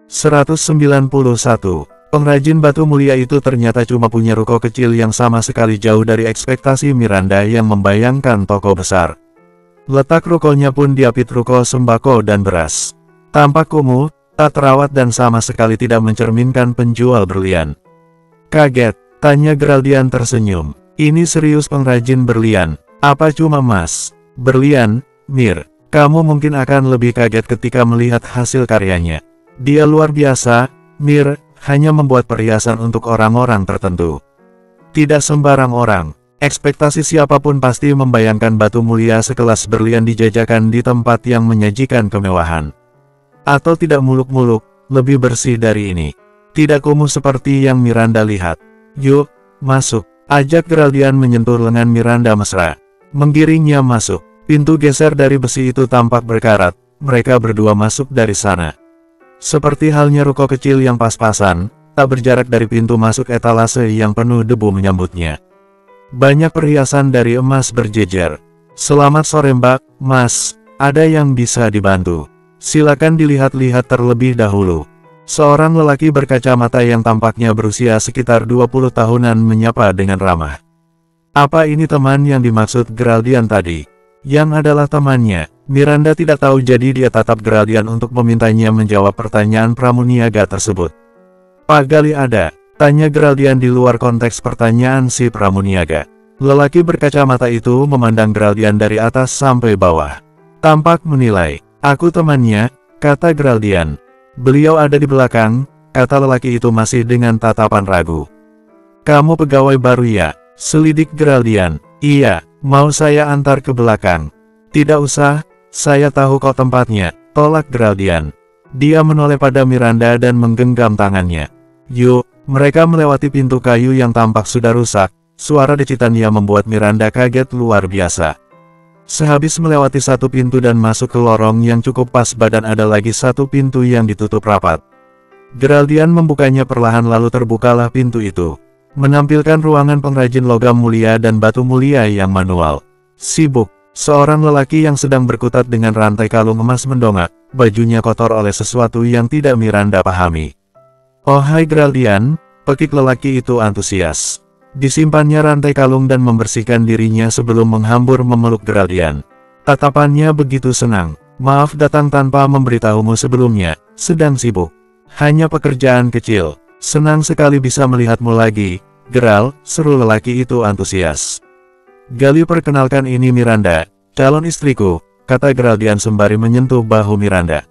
191. Pengrajin batu mulia itu ternyata cuma punya ruko kecil yang sama sekali jauh dari ekspektasi Miranda yang membayangkan toko besar. Letak rukonya pun diapit ruko sembako dan beras. Tampak kumuh, tak terawat dan sama sekali tidak mencerminkan penjual berlian. Kaget, tanya Geraldian tersenyum. Ini serius pengrajin berlian, apa cuma emas? Berlian, Mir, kamu mungkin akan lebih kaget ketika melihat hasil karyanya. Dia luar biasa, Mir, hanya membuat perhiasan untuk orang-orang tertentu. Tidak sembarang orang. Ekspektasi siapapun pasti membayangkan batu mulia sekelas berlian dijajakan di tempat yang menyajikan kemewahan. Atau tidak muluk-muluk, lebih bersih dari ini. Tidak kumuh seperti yang Miranda lihat. Yuk, masuk, ajak Geraldian menyentuh lengan Miranda mesra. Menggiringnya masuk. Pintu geser dari besi itu tampak berkarat. Mereka berdua masuk dari sana. Seperti halnya ruko kecil yang pas-pasan, tak berjarak dari pintu masuk etalase yang penuh debu menyambutnya. Banyak perhiasan dari emas berjejer. Selamat sore Mbak, Mas, ada yang bisa dibantu? Silakan dilihat-lihat terlebih dahulu. Seorang lelaki berkacamata yang tampaknya berusia sekitar 20 tahunan menyapa dengan ramah. Apa ini teman yang dimaksud Geraldian tadi? Yang adalah temannya. Miranda tidak tahu jadi dia tatap Geraldian untuk memintanya menjawab pertanyaan pramuniaga tersebut. Pak Gali ada? Tanya Geraldian di luar konteks pertanyaan si pramuniaga. Lelaki berkacamata itu memandang Geraldian dari atas sampai bawah. Tampak menilai. Aku temannya, kata Geraldian. Beliau ada di belakang, kata lelaki itu masih dengan tatapan ragu. Kamu pegawai baru ya? Selidik Geraldian. Iya, mau saya antar ke belakang? Tidak usah. Saya tahu kok tempatnya, tolak Geraldian. Dia menoleh pada Miranda dan menggenggam tangannya. Yuk, mereka melewati pintu kayu yang tampak sudah rusak. Suara decitannya membuat Miranda kaget luar biasa. Sehabis melewati satu pintu dan masuk ke lorong yang cukup pas badan, ada lagi satu pintu yang ditutup rapat. Geraldian membukanya perlahan lalu terbukalah pintu itu. Menampilkan ruangan pengrajin logam mulia dan batu mulia yang manual. Sibuk. Seorang lelaki yang sedang berkutat dengan rantai kalung emas mendongak, bajunya kotor oleh sesuatu yang tidak Miranda pahami. Oh hai Geraldian, pekik lelaki itu antusias. Disimpannya rantai kalung dan membersihkan dirinya sebelum menghambur memeluk Geraldian. Tatapannya begitu senang. Maaf datang tanpa memberitahumu sebelumnya, sedang sibuk. Hanya pekerjaan kecil. Senang sekali bisa melihatmu lagi, Geral, seru lelaki itu antusias. Gali, perkenalkan ini Miranda, calon istriku, kata Geraldian sembari menyentuh bahu Miranda.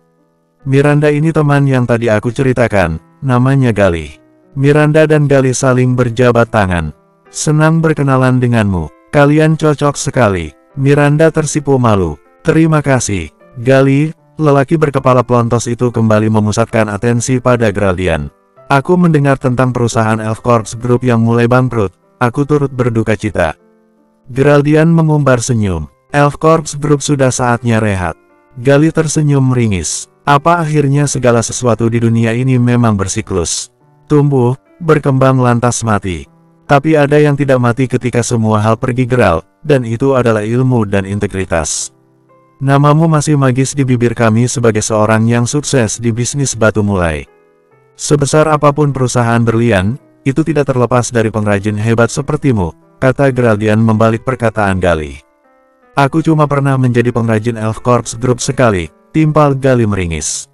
Miranda ini teman yang tadi aku ceritakan, namanya Gali. Miranda dan Gali saling berjabat tangan. Senang berkenalan denganmu, kalian cocok sekali. Miranda tersipu malu. Terima kasih, Gali. Lelaki berkepala pelontos itu kembali memusatkan atensi pada Geraldian. Aku mendengar tentang perusahaan Elf Corps Group yang mulai bangkrut, aku turut berduka cita. Geraldian mengumbar senyum. Elf Corps Group sudah saatnya rehat. Gali tersenyum meringis. Apa akhirnya segala sesuatu di dunia ini memang bersiklus. Tumbuh, berkembang lantas mati. Tapi ada yang tidak mati ketika semua hal pergi, Geral, dan itu adalah ilmu dan integritas. Namamu masih magis di bibir kami sebagai seorang yang sukses di bisnis batu mulai. Sebesar apapun perusahaan berlian, itu tidak terlepas dari pengrajin hebat sepertimu, kata Geraldian membalik perkataan Gali. Aku cuma pernah menjadi pengrajin Elf Corps Group sekali, timpal Gali meringis.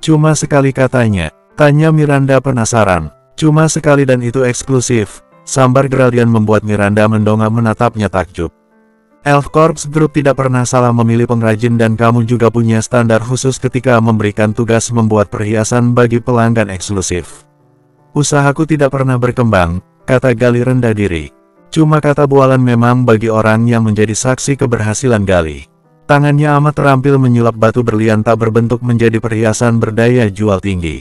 Cuma sekali katanya, tanya Miranda penasaran. Cuma sekali dan itu eksklusif, sambar Geraldian membuat Miranda mendongak menatapnya takjub. Elf Corps Group tidak pernah salah memilih pengrajin dan kamu juga punya standar khusus ketika memberikan tugas membuat perhiasan bagi pelanggan eksklusif. Usahaku tidak pernah berkembang, kata Gali rendah diri. Cuma kata bualan memang bagi orang yang menjadi saksi keberhasilan Gali. Tangannya amat terampil menyulap batu berlian tak berbentuk menjadi perhiasan berdaya jual tinggi.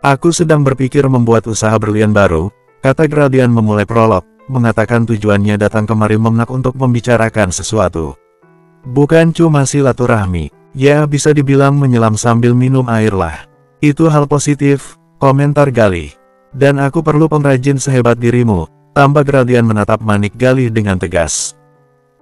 Aku sedang berpikir membuat usaha berlian baru, kata Geraldian memulai prolog, mengatakan tujuannya datang kemari Memnak untuk membicarakan sesuatu. Bukan cuma silaturahmi, ya bisa dibilang menyelam sambil minum air lah. Itu hal positif, komentar Gali. Dan aku perlu pengrajin sehebat dirimu, tambah Geraldian menatap manik Gali dengan tegas.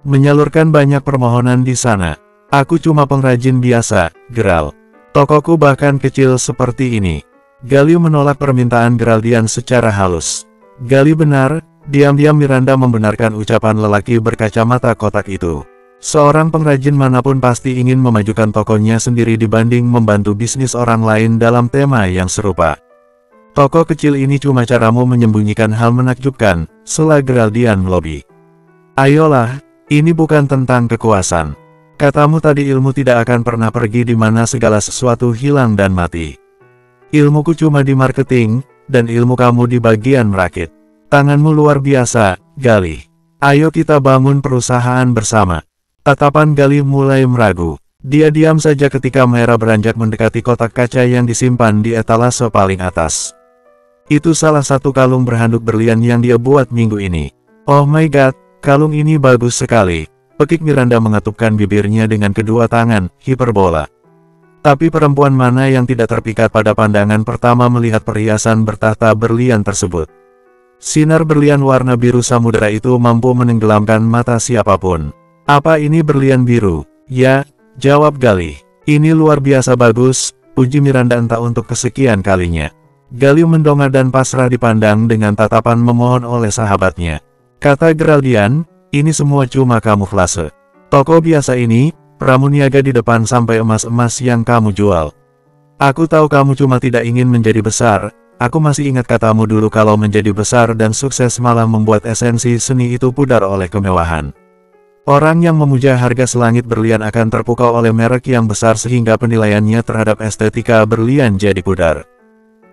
Menyalurkan banyak permohonan di sana. Aku cuma pengrajin biasa, Geral. Tokoku bahkan kecil seperti ini. Gali menolak permintaan Geraldian secara halus. Gali benar, diam-diam Miranda membenarkan ucapan lelaki berkacamata kotak itu. Seorang pengrajin manapun pasti ingin memajukan tokonya sendiri dibanding membantu bisnis orang lain dalam tema yang serupa. Toko kecil ini cuma caramu menyembunyikan hal menakjubkan, sela Geraldian melobi. Ayolah, ini bukan tentang kekuasaan. Katamu tadi ilmu tidak akan pernah pergi di mana segala sesuatu hilang dan mati. Ilmuku cuma di marketing, dan ilmu kamu di bagian merakit. Tanganmu luar biasa, Gali. Ayo kita bangun perusahaan bersama. Tatapan Gali mulai meragu. Dia diam saja ketika Mera beranjak mendekati kotak kaca yang disimpan di etalase paling atas. Itu salah satu kalung berhanduk berlian yang dia buat minggu ini. Oh my god, kalung ini bagus sekali. Pekik Miranda mengatupkan bibirnya dengan kedua tangan, hiperbola. Tapi perempuan mana yang tidak terpikat pada pandangan pertama melihat perhiasan bertahta berlian tersebut. Sinar berlian warna biru samudera itu mampu menenggelamkan mata siapapun. Apa ini berlian biru? Ya, jawab Gali. Ini luar biasa bagus, puji Miranda entah untuk kesekian kalinya. Gali mendongak dan pasrah dipandang dengan tatapan memohon oleh sahabatnya. Kata Geraldian, ini semua cuma kamuflase. Toko biasa ini, pramuniaga di depan sampai emas-emas yang kamu jual. Aku tahu kamu cuma tidak ingin menjadi besar, aku masih ingat katamu dulu kalau menjadi besar dan sukses malah membuat esensi seni itu pudar oleh kemewahan. Orang yang memuja harga selangit berlian akan terpukau oleh merek yang besar sehingga penilaiannya terhadap estetika berlian jadi pudar.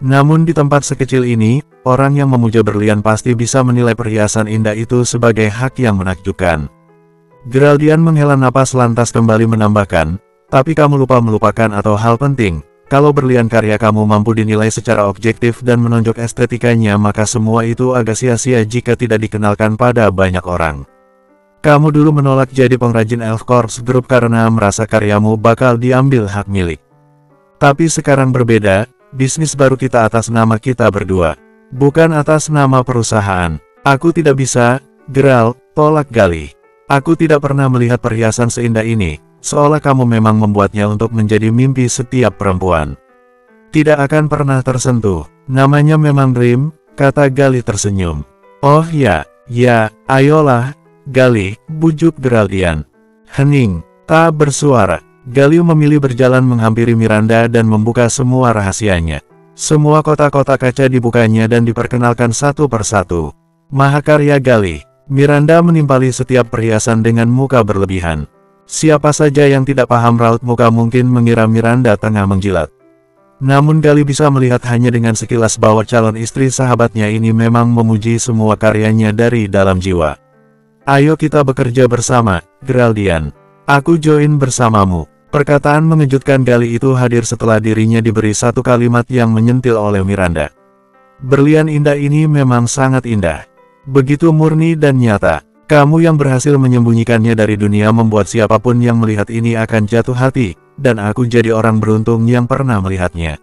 Namun di tempat sekecil ini, orang yang memuja berlian pasti bisa menilai perhiasan indah itu sebagai hak yang menakjubkan. Geraldian menghela napas lantas kembali menambahkan, tapi kamu lupa melupakan atau hal penting, kalau berlian karya kamu mampu dinilai secara objektif dan menonjok estetikanya maka semua itu agak sia-sia jika tidak dikenalkan pada banyak orang. Kamu dulu menolak jadi pengrajin Elf Corps Group karena merasa karyamu bakal diambil hak milik. Tapi sekarang berbeda. Bisnis baru kita atas nama kita berdua. Bukan atas nama perusahaan. Aku tidak bisa, Geral, tolak Gali. Aku tidak pernah melihat perhiasan seindah ini, seolah kamu memang membuatnya untuk menjadi mimpi setiap perempuan. Tidak akan pernah tersentuh. Namanya memang dream, kata Gali tersenyum. Oh ya, ayolah, Gali, bujuk Geraldian. Hening, tak bersuara. Gali memilih berjalan menghampiri Miranda dan membuka semua rahasianya. Semua kotak-kotak kaca dibukanya dan diperkenalkan satu persatu. Mahakarya Gali. Miranda menimpali setiap perhiasan dengan muka berlebihan. Siapa saja yang tidak paham raut muka mungkin mengira Miranda tengah menjilat. Namun Gali bisa melihat hanya dengan sekilas bahwa calon istri sahabatnya ini memang memuji semua karyanya dari dalam jiwa. Ayo kita bekerja bersama, Geraldian. Aku join bersamamu. Perkataan mengejutkan Gali itu hadir setelah dirinya diberi satu kalimat yang menyentil oleh Miranda. Berlian indah ini memang sangat indah. Begitu murni dan nyata. Kamu yang berhasil menyembunyikannya dari dunia membuat siapapun yang melihat ini akan jatuh hati, dan aku jadi orang beruntung yang pernah melihatnya.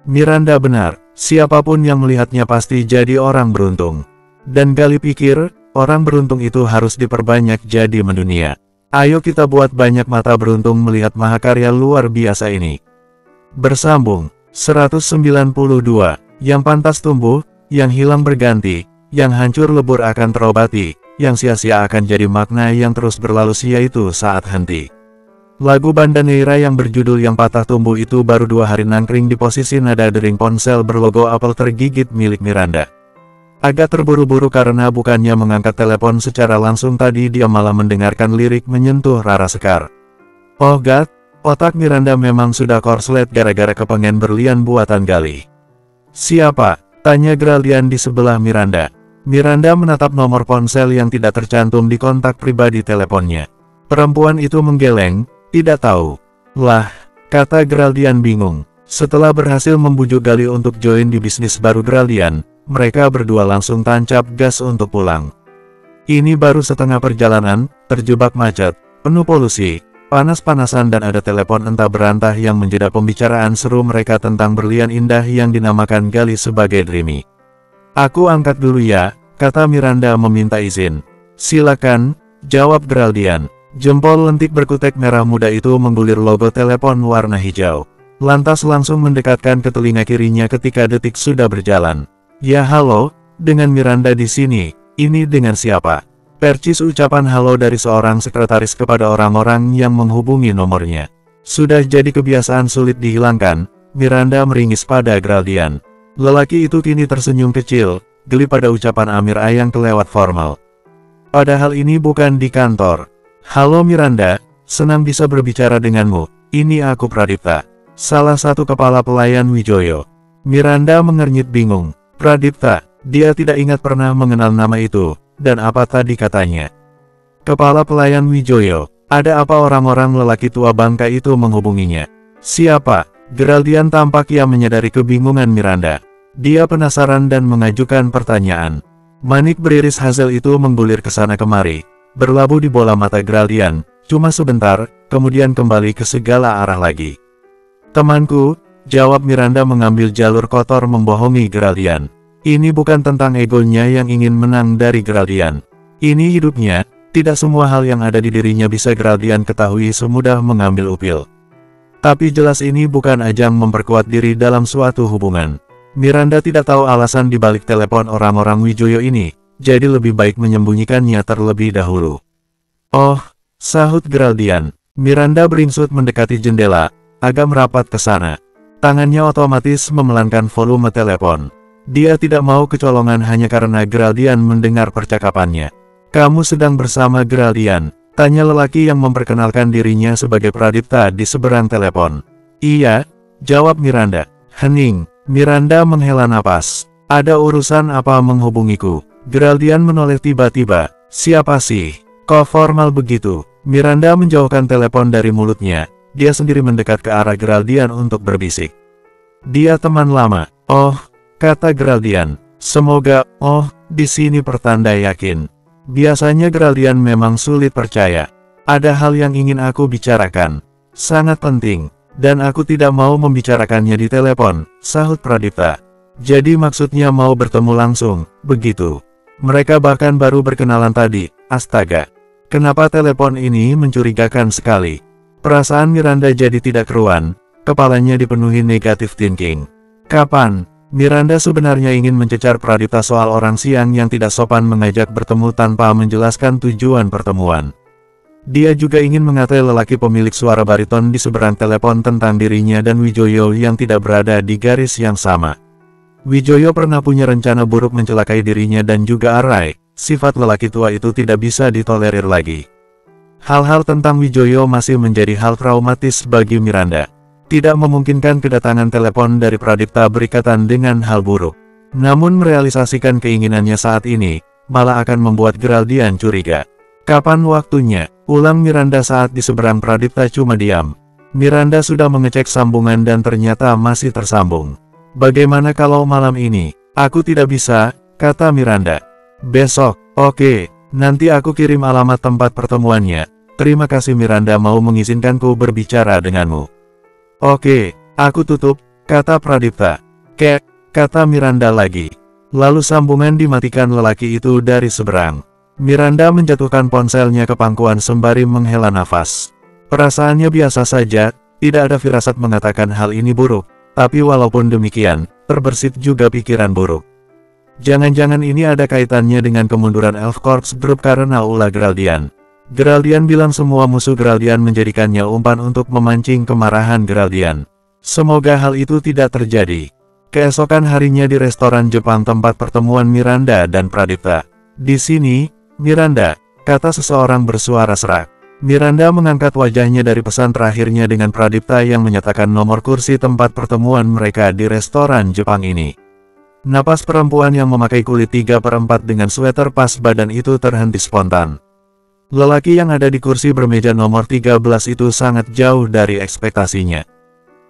Miranda benar, siapapun yang melihatnya pasti jadi orang beruntung. Dan Gali pikir, orang beruntung itu harus diperbanyak jadi mendunia. Ayo kita buat banyak mata beruntung melihat mahakarya luar biasa ini. Bersambung, 192, yang pantas tumbuh, yang hilang berganti, yang hancur lebur akan terobati, yang sia-sia akan jadi makna yang terus berlalu yaitu saat henti. Lagu Banda Neira yang berjudul Yang Patah Tumbuh itu baru 2 hari nangkring di posisi nada dering ponsel berlogo apel tergigit milik Miranda. Agak terburu-buru karena bukannya mengangkat telepon secara langsung tadi dia malah mendengarkan lirik menyentuh Rara Sekar. Oh god, otak Miranda memang sudah korslet gara-gara kepengen berlian buatan Gali. Siapa? Tanya Geraldian di sebelah Miranda. Miranda menatap nomor ponsel yang tidak tercantum di kontak pribadi teleponnya. Perempuan itu menggeleng, tidak tahu. Lah, kata Geraldian bingung. Setelah berhasil membujuk Gali untuk join di bisnis baru Geraldian, mereka berdua langsung tancap gas untuk pulang. Ini baru setengah perjalanan, terjebak macet, penuh polusi, panas-panasan dan ada telepon entah berantah yang menjeda pembicaraan seru mereka tentang berlian indah yang dinamakan Gali sebagai Dreamy. Aku angkat dulu ya, kata Miranda meminta izin. Silakan, jawab Geraldian. Jempol lentik berkutek merah muda itu menggulir logo telepon warna hijau. lantas langsung mendekatkan ke telinga kirinya ketika detik sudah berjalan. Ya halo, dengan Miranda di sini, ini dengan siapa? Percis ucapan halo dari seorang sekretaris kepada orang-orang yang menghubungi nomornya. Sudah jadi kebiasaan sulit dihilangkan, Miranda meringis pada Geraldian. Lelaki itu kini tersenyum kecil, geli pada ucapan Amir yang kelewat formal. Padahal ini bukan di kantor. Halo Miranda, senang bisa berbicara denganmu, ini aku Pradipta. Salah satu kepala pelayan Wijoyo. Miranda mengernyit bingung. Pradipta, dia tidak ingat pernah mengenal nama itu, dan apa tadi katanya. Kepala pelayan Wijoyo, ada apa orang-orang lelaki tua bangka itu menghubunginya? Siapa? Geraldian tampak ia menyadari kebingungan Miranda. Dia penasaran dan mengajukan pertanyaan. Manik beriris hazel itu menggulir ke sana kemari, berlabuh di bola mata Geraldian, cuma sebentar, kemudian kembali ke segala arah lagi. Temanku, jawab Miranda mengambil jalur kotor membohongi Geraldian. Ini bukan tentang egonya yang ingin menang dari Geraldian. Ini hidupnya, tidak semua hal yang ada di dirinya bisa Geraldian ketahui semudah mengambil upil. Tapi jelas ini bukan ajang memperkuat diri dalam suatu hubungan. Miranda tidak tahu alasan dibalik telepon orang-orang Wijoyo ini, jadi lebih baik menyembunyikannya terlebih dahulu. Oh, sahut Geraldian. Miranda beringsut mendekati jendela, agak merapat ke sana. Tangannya otomatis memelankan volume telepon. Dia tidak mau kecolongan hanya karena Geraldian mendengar percakapannya. Kamu sedang bersama Geraldian? Tanya lelaki yang memperkenalkan dirinya sebagai Pradipta di seberang telepon. Iya, jawab Miranda. Hening. Miranda menghela napas. Ada urusan apa menghubungiku? Geraldian menoleh tiba-tiba. Siapa sih? Kok formal begitu? Miranda menjauhkan telepon dari mulutnya. Dia sendiri mendekat ke arah Geraldian untuk berbisik. Dia teman lama. Oh, kata Geraldian. Semoga, di sini pertanda yakin. Biasanya Geraldian memang sulit percaya. Ada hal yang ingin aku bicarakan. Sangat penting. Dan aku tidak mau membicarakannya di telepon, sahut Pradipta. Jadi maksudnya mau bertemu langsung, begitu. Mereka bahkan baru berkenalan tadi, astaga. Kenapa telepon ini mencurigakan sekali? Perasaan Miranda jadi tidak keruan, kepalanya dipenuhi negative thinking. Kapan? Miranda sebenarnya ingin mencecar Pradipta soal orang siang yang tidak sopan mengajak bertemu tanpa menjelaskan tujuan pertemuan. Dia juga ingin mengatai lelaki pemilik suara bariton di seberang telepon tentang dirinya dan Wijoyo yang tidak berada di garis yang sama. Wijoyo pernah punya rencana buruk mencelakai dirinya dan juga Arai, sifat lelaki tua itu tidak bisa ditolerir lagi. Hal-hal tentang Wijoyo masih menjadi hal traumatis bagi Miranda. Tidak memungkinkan kedatangan telepon dari Pradipta berikatan dengan hal buruk. Namun merealisasikan keinginannya saat ini, malah akan membuat Geraldian curiga. Kapan waktunya? Ulang Miranda saat di seberang Pradipta cuma diam. Miranda sudah mengecek sambungan dan ternyata masih tersambung. Bagaimana kalau malam ini? Aku tidak bisa, kata Miranda. Besok, oke, nanti aku kirim alamat tempat pertemuannya. Terima kasih Miranda mau mengizinkanku berbicara denganmu. Oke, aku tutup, kata Pradipta. Kata Miranda lagi. Lalu sambungan dimatikan lelaki itu dari seberang. Miranda menjatuhkan ponselnya ke pangkuan sembari menghela nafas. Perasaannya biasa saja, tidak ada firasat mengatakan hal ini buruk, tapi walaupun demikian, terbersit juga pikiran buruk. Jangan-jangan ini ada kaitannya dengan kemunduran Elf Corps Group karena ulah Geraldian. Geraldian bilang semua musuh Geraldian menjadikannya umpan untuk memancing kemarahan Geraldian. Semoga hal itu tidak terjadi. Keesokan harinya di restoran Jepang tempat pertemuan Miranda dan Pradipta. Di sini, Miranda, kata seseorang bersuara serak. Miranda mengangkat wajahnya dari pesan terakhirnya dengan Pradipta yang menyatakan nomor kursi tempat pertemuan mereka di restoran Jepang ini. Napas perempuan yang memakai kulit 3/4 dengan sweater pas badan itu terhenti spontan. Lelaki yang ada di kursi bermeja nomor 13 itu sangat jauh dari ekspektasinya.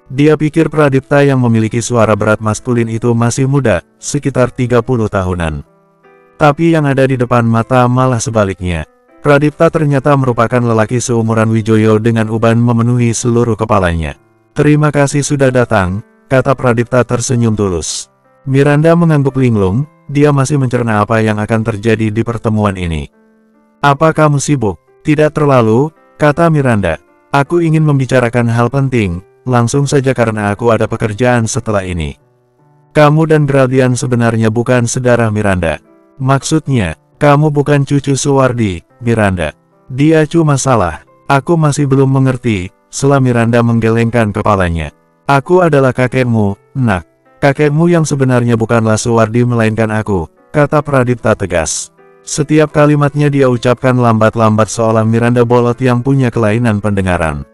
Dia pikir Pradipta yang memiliki suara berat maskulin itu masih muda, sekitar 30 tahunan. Tapi yang ada di depan mata malah sebaliknya. Pradipta ternyata merupakan lelaki seumuran Wijoyo dengan uban memenuhi seluruh kepalanya. Terima kasih sudah datang, kata Pradipta tersenyum tulus. Miranda mengangguk linglung, dia masih mencerna apa yang akan terjadi di pertemuan ini. Apa kamu sibuk? Tidak terlalu, kata Miranda. Aku ingin membicarakan hal penting, langsung saja karena aku ada pekerjaan setelah ini. Kamu dan Geraldian sebenarnya bukan sedarah Miranda. Maksudnya, kamu bukan cucu Suwardi, Miranda. Dia cuma salah. Aku masih belum mengerti, setelah Miranda menggelengkan kepalanya. Aku adalah kakekmu, nak. Kakekmu yang sebenarnya bukanlah Suwardi melainkan aku, kata Pradipta tegas. Setiap kalimatnya dia ucapkan lambat-lambat seolah Miranda bolot yang punya kelainan pendengaran.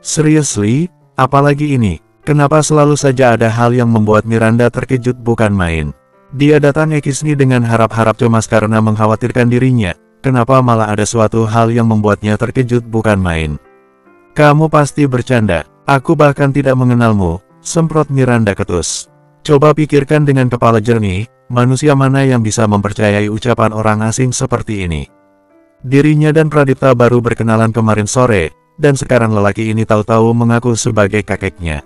Seriously, apalagi ini? Kenapa selalu saja ada hal yang membuat Miranda terkejut bukan main? Dia datang ke sini dengan harap-harap cemas karena mengkhawatirkan dirinya. Kenapa malah ada suatu hal yang membuatnya terkejut bukan main? Kamu pasti bercanda. Aku bahkan tidak mengenalmu, semprot Miranda ketus. Coba pikirkan dengan kepala jernih, manusia mana yang bisa mempercayai ucapan orang asing seperti ini? Dirinya dan Pradipta baru berkenalan kemarin sore, dan sekarang lelaki ini tahu-tahu mengaku sebagai kakeknya.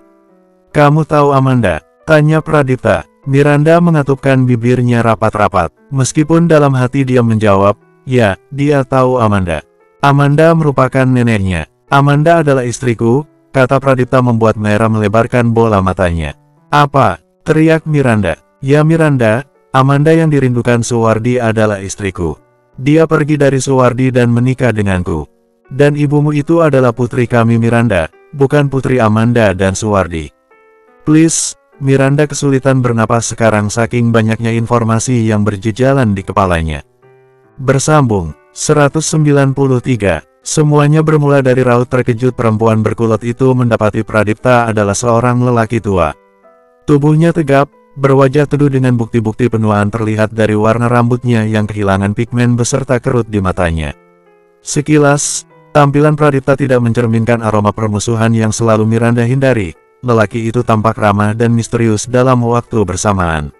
Kamu tahu Amanda? Tanya Pradipta. Miranda mengatupkan bibirnya rapat-rapat. Meskipun dalam hati dia menjawab, ya, dia tahu Amanda. Amanda merupakan neneknya. Amanda adalah istriku, kata Pradipta membuat Mera melebarkan bola matanya. Apa? Teriak Miranda. Ya Miranda, Amanda yang dirindukan Suwardi adalah istriku. Dia pergi dari Suwardi dan menikah denganku. Dan ibumu itu adalah putri kami Miranda, bukan putri Amanda dan Suwardi. Please, Miranda kesulitan bernapas sekarang saking banyaknya informasi yang berjejalan di kepalanya. Bersambung, 193. Semuanya bermula dari raut terkejut perempuan berkulot itu mendapati Pradipta adalah seorang lelaki tua. Tubuhnya tegap, berwajah teduh dengan bukti-bukti penuaan terlihat dari warna rambutnya yang kehilangan pigmen beserta kerut di matanya. Sekilas, tampilan Pradipta tidak mencerminkan aroma permusuhan yang selalu Miranda hindari. Lelaki itu tampak ramah dan misterius dalam waktu bersamaan.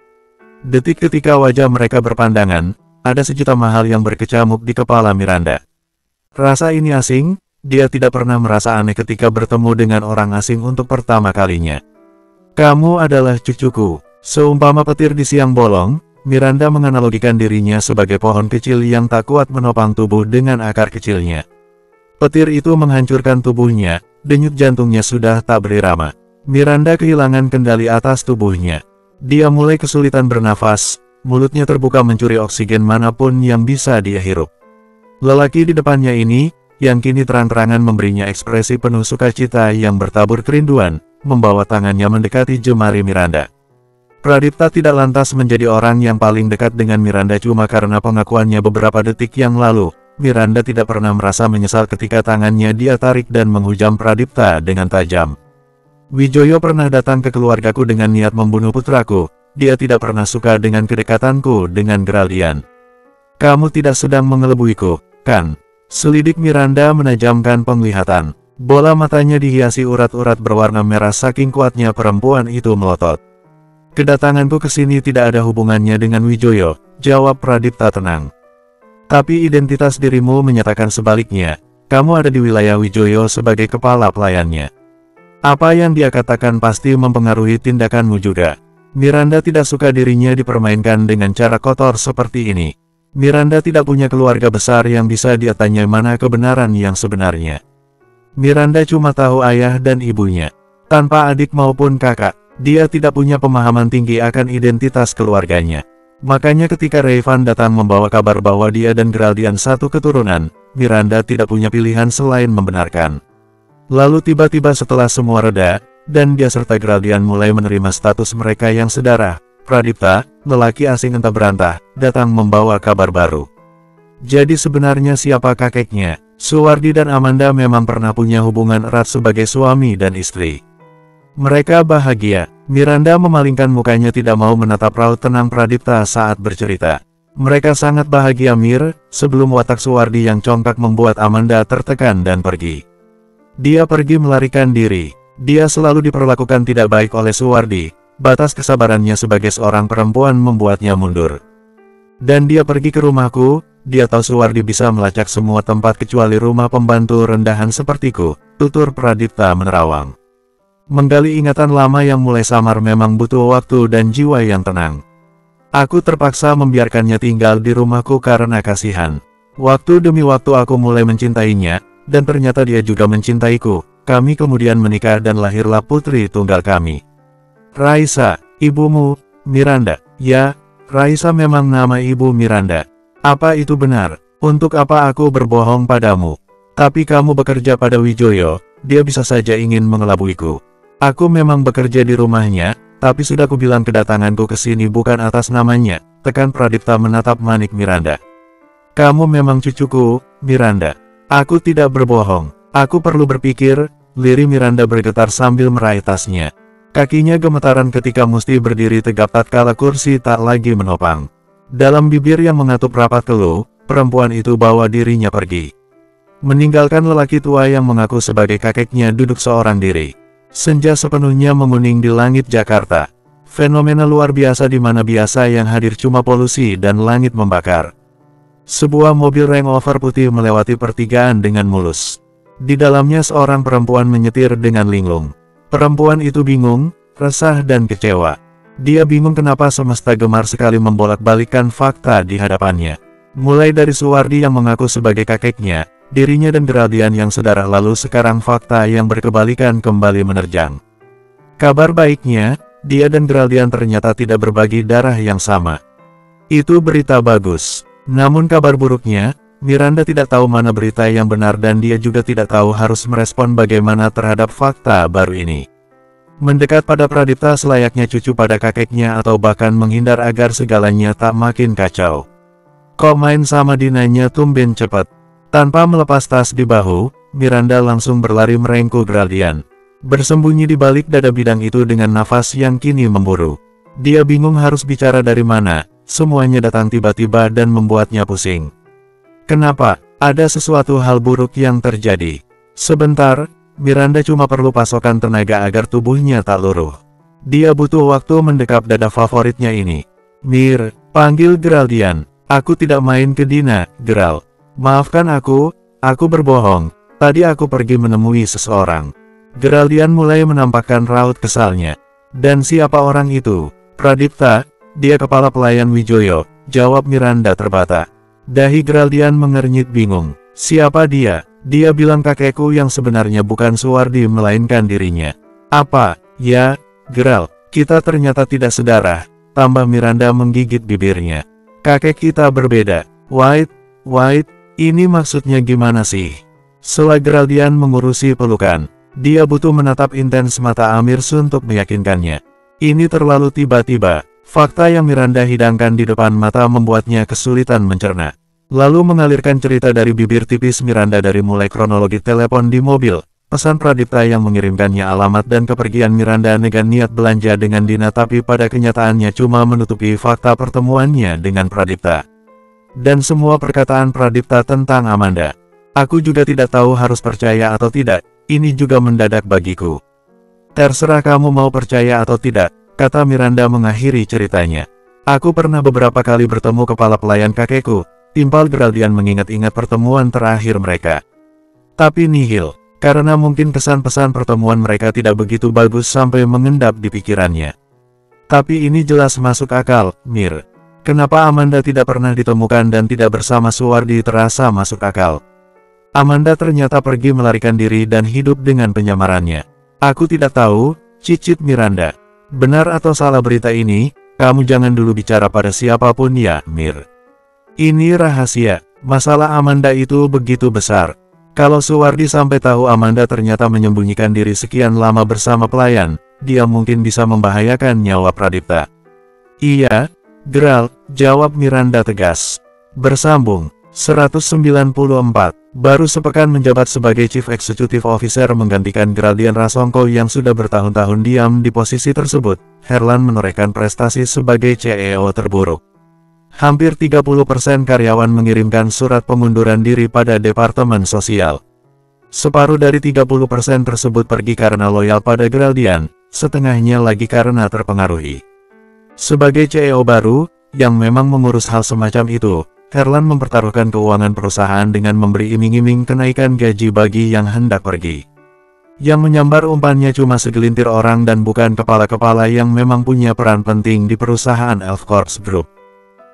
Detik ketika wajah mereka berpandangan, ada sejuta hal yang berkecamuk di kepala Miranda. Rasa ini asing, dia tidak pernah merasa aneh ketika bertemu dengan orang asing untuk pertama kalinya. Kamu adalah cucuku. Seumpama petir di siang bolong, Miranda menganalogikan dirinya sebagai pohon kecil yang tak kuat menopang tubuh dengan akar kecilnya. Petir itu menghancurkan tubuhnya, denyut jantungnya sudah tak berirama. Miranda kehilangan kendali atas tubuhnya. Dia mulai kesulitan bernafas, mulutnya terbuka mencuri oksigen manapun yang bisa dia hirup. Lelaki di depannya ini, yang kini terang-terangan memberinya ekspresi penuh sukacita yang bertabur kerinduan, membawa tangannya mendekati jemari Miranda. Pradipta tidak lantas menjadi orang yang paling dekat dengan Miranda cuma karena pengakuannya beberapa detik yang lalu. Miranda tidak pernah merasa menyesal ketika tangannya dia tarik dan menghujam Pradipta dengan tajam. Wijoyo pernah datang ke keluargaku dengan niat membunuh putraku. Dia tidak pernah suka dengan kedekatanku dengan Geraldian. Kamu tidak sedang mengelebuiku, kan? Selidik Miranda menajamkan penglihatan. Bola matanya dihiasi urat-urat berwarna merah saking kuatnya perempuan itu melotot. Kedatanganku ke sini tidak ada hubungannya dengan Wijoyo, jawab Pradipta tenang. Tapi identitas dirimu menyatakan sebaliknya. Kamu ada di wilayah Wijoyo sebagai kepala pelayannya. Apa yang dia katakan pasti mempengaruhi tindakanmu juga. Miranda tidak suka dirinya dipermainkan dengan cara kotor seperti ini. Miranda tidak punya keluarga besar yang bisa dia tanya mana kebenaran yang sebenarnya. Miranda cuma tahu ayah dan ibunya. Tanpa adik maupun kakak, dia tidak punya pemahaman tinggi akan identitas keluarganya. Makanya ketika Rayvan datang membawa kabar bahwa dia dan Geraldian satu keturunan, Miranda tidak punya pilihan selain membenarkan. Lalu tiba-tiba setelah semua reda, dan dia serta Geraldian mulai menerima status mereka yang sedarah, Pradipta, lelaki asing entah berantah, datang membawa kabar baru. Jadi sebenarnya siapa kakeknya? Suwardi dan Amanda memang pernah punya hubungan erat sebagai suami dan istri. Mereka bahagia. Miranda memalingkan mukanya tidak mau menatap raut tenang Pradipta saat bercerita. Mereka sangat bahagia Mir, sebelum watak Suwardi yang congkak membuat Amanda tertekan dan pergi. Dia pergi melarikan diri. Dia selalu diperlakukan tidak baik oleh Suwardi. Batas kesabarannya sebagai seorang perempuan membuatnya mundur. Dan dia pergi ke rumahku. Dia tahu Suwardi bisa melacak semua tempat kecuali rumah pembantu rendahan sepertiku, tutur Pradipta menerawang. Menggali ingatan lama yang mulai samar memang butuh waktu dan jiwa yang tenang. Aku terpaksa membiarkannya tinggal di rumahku karena kasihan. Waktu demi waktu aku mulai mencintainya, dan ternyata dia juga mencintaiku, kami kemudian menikah dan lahirlah putri tunggal kami. Raisa, ibumu, Miranda. Ya, Raisa memang nama ibu Miranda. Apa itu benar? Untuk apa aku berbohong padamu? Tapi kamu bekerja pada Wijoyo, dia bisa saja ingin mengelabuiku. Aku memang bekerja di rumahnya, tapi sudah kubilang kedatanganku ke sini bukan atas namanya, tekan Pradipta menatap Manik Miranda. Kamu memang cucuku, Miranda. Aku tidak berbohong. Aku perlu berpikir, liri Miranda bergetar sambil meraih tasnya. Kakinya gemetaran ketika mesti berdiri tegap tatkala kursi tak lagi menopang. Dalam bibir yang mengatup rapat keluh, perempuan itu bawa dirinya pergi. Meninggalkan lelaki tua yang mengaku sebagai kakeknya duduk seorang diri. Senja sepenuhnya menguning di langit Jakarta. Fenomena luar biasa di mana biasa yang hadir cuma polusi dan langit membakar. Sebuah mobil Range Rover putih melewati pertigaan dengan mulus. Di dalamnya seorang perempuan menyetir dengan linglung. Perempuan itu bingung, resah dan kecewa. Dia bingung kenapa semesta gemar sekali membolak-balikkan fakta di hadapannya. Mulai dari Suwardi yang mengaku sebagai kakeknya, dirinya dan Geraldian yang sedarah lalu sekarang fakta yang berkebalikan kembali menerjang. Kabar baiknya, dia dan Geraldian ternyata tidak berbagi darah yang sama. Itu berita bagus. Namun kabar buruknya, Miranda tidak tahu mana berita yang benar dan dia juga tidak tahu harus merespon bagaimana terhadap fakta baru ini. Mendekat pada Pradipta selayaknya cucu pada kakeknya atau bahkan menghindar agar segalanya tak makin kacau. Kok main sama Dinanya tumben cepat? Tanpa melepas tas di bahu, Miranda langsung berlari merengkuh Geraldian. Bersembunyi di balik dada bidang itu dengan nafas yang kini memburu. Dia bingung harus bicara dari mana, semuanya datang tiba-tiba dan membuatnya pusing. Kenapa? Ada sesuatu hal buruk yang terjadi. Sebentar, Miranda cuma perlu pasokan tenaga agar tubuhnya tak luruh. Dia butuh waktu mendekap dada favoritnya ini. Mir, panggil Geraldian. Aku tidak main ke Dina, Geral. Maafkan aku berbohong. Tadi aku pergi menemui seseorang. Geraldian mulai menampakkan raut kesalnya. Dan siapa orang itu? Pradipta, dia kepala pelayan Wijoyo, jawab Miranda terbata. Dahi Geraldian mengernyit bingung. Siapa dia? Dia bilang kakekku yang sebenarnya bukan Suwardi melainkan dirinya. Apa? Ya, Geral, kita ternyata tidak sedarah, tambah Miranda menggigit bibirnya. Kakek kita berbeda. White, ini maksudnya gimana sih? Setelah Geraldian mengurusi pelukan, dia butuh menatap intens mata Amirs untuk meyakinkannya. Ini terlalu tiba-tiba. Fakta yang Miranda hidangkan di depan mata membuatnya kesulitan mencerna. Lalu mengalirkan cerita dari bibir tipis Miranda dari mulai kronologi telepon di mobil, pesan Pradipta yang mengirimkannya alamat dan kepergian Miranda dengan niat belanja dengan Dina tapi pada kenyataannya cuma menutupi fakta pertemuannya dengan Pradipta. Dan semua perkataan Pradipta tentang Amanda. Aku juga tidak tahu harus percaya atau tidak, ini juga mendadak bagiku. Terserah kamu mau percaya atau tidak, kata Miranda mengakhiri ceritanya. Aku pernah beberapa kali bertemu kepala pelayan kakekku, timpal Geraldian mengingat-ingat pertemuan terakhir mereka. Tapi nihil, karena mungkin kesan-pesan pertemuan mereka tidak begitu bagus sampai mengendap di pikirannya. Tapi ini jelas masuk akal, Mir. Kenapa Amanda tidak pernah ditemukan dan tidak bersama Suwardi terasa masuk akal. Amanda ternyata pergi melarikan diri dan hidup dengan penyamarannya. Aku tidak tahu, cicit Miranda. Benar atau salah berita ini, kamu jangan dulu bicara pada siapapun ya, Mir. Ini rahasia, masalah Amanda itu begitu besar. Kalau Suwardi sampai tahu Amanda ternyata menyembunyikan diri sekian lama bersama pelayan, dia mungkin bisa membahayakan nyawa Pradipta. Iya, Geral, jawab Miranda tegas. Bersambung. 194. Baru sepekan menjabat sebagai Chief Executive Officer menggantikan Geraldian Rasongko yang sudah bertahun-tahun diam di posisi tersebut, Herlan menorehkan prestasi sebagai CEO terburuk. Hampir 30% karyawan mengirimkan surat pengunduran diri pada Departemen Sosial. Separuh dari 30% tersebut pergi karena loyal pada Geraldian, setengahnya lagi karena terpengaruhi. Sebagai CEO baru, yang memang mengurus hal semacam itu, Herlan mempertaruhkan keuangan perusahaan dengan memberi iming-iming kenaikan gaji bagi yang hendak pergi. Yang menyambar umpannya cuma segelintir orang dan bukan kepala-kepala yang memang punya peran penting di perusahaan Elf Corps Group.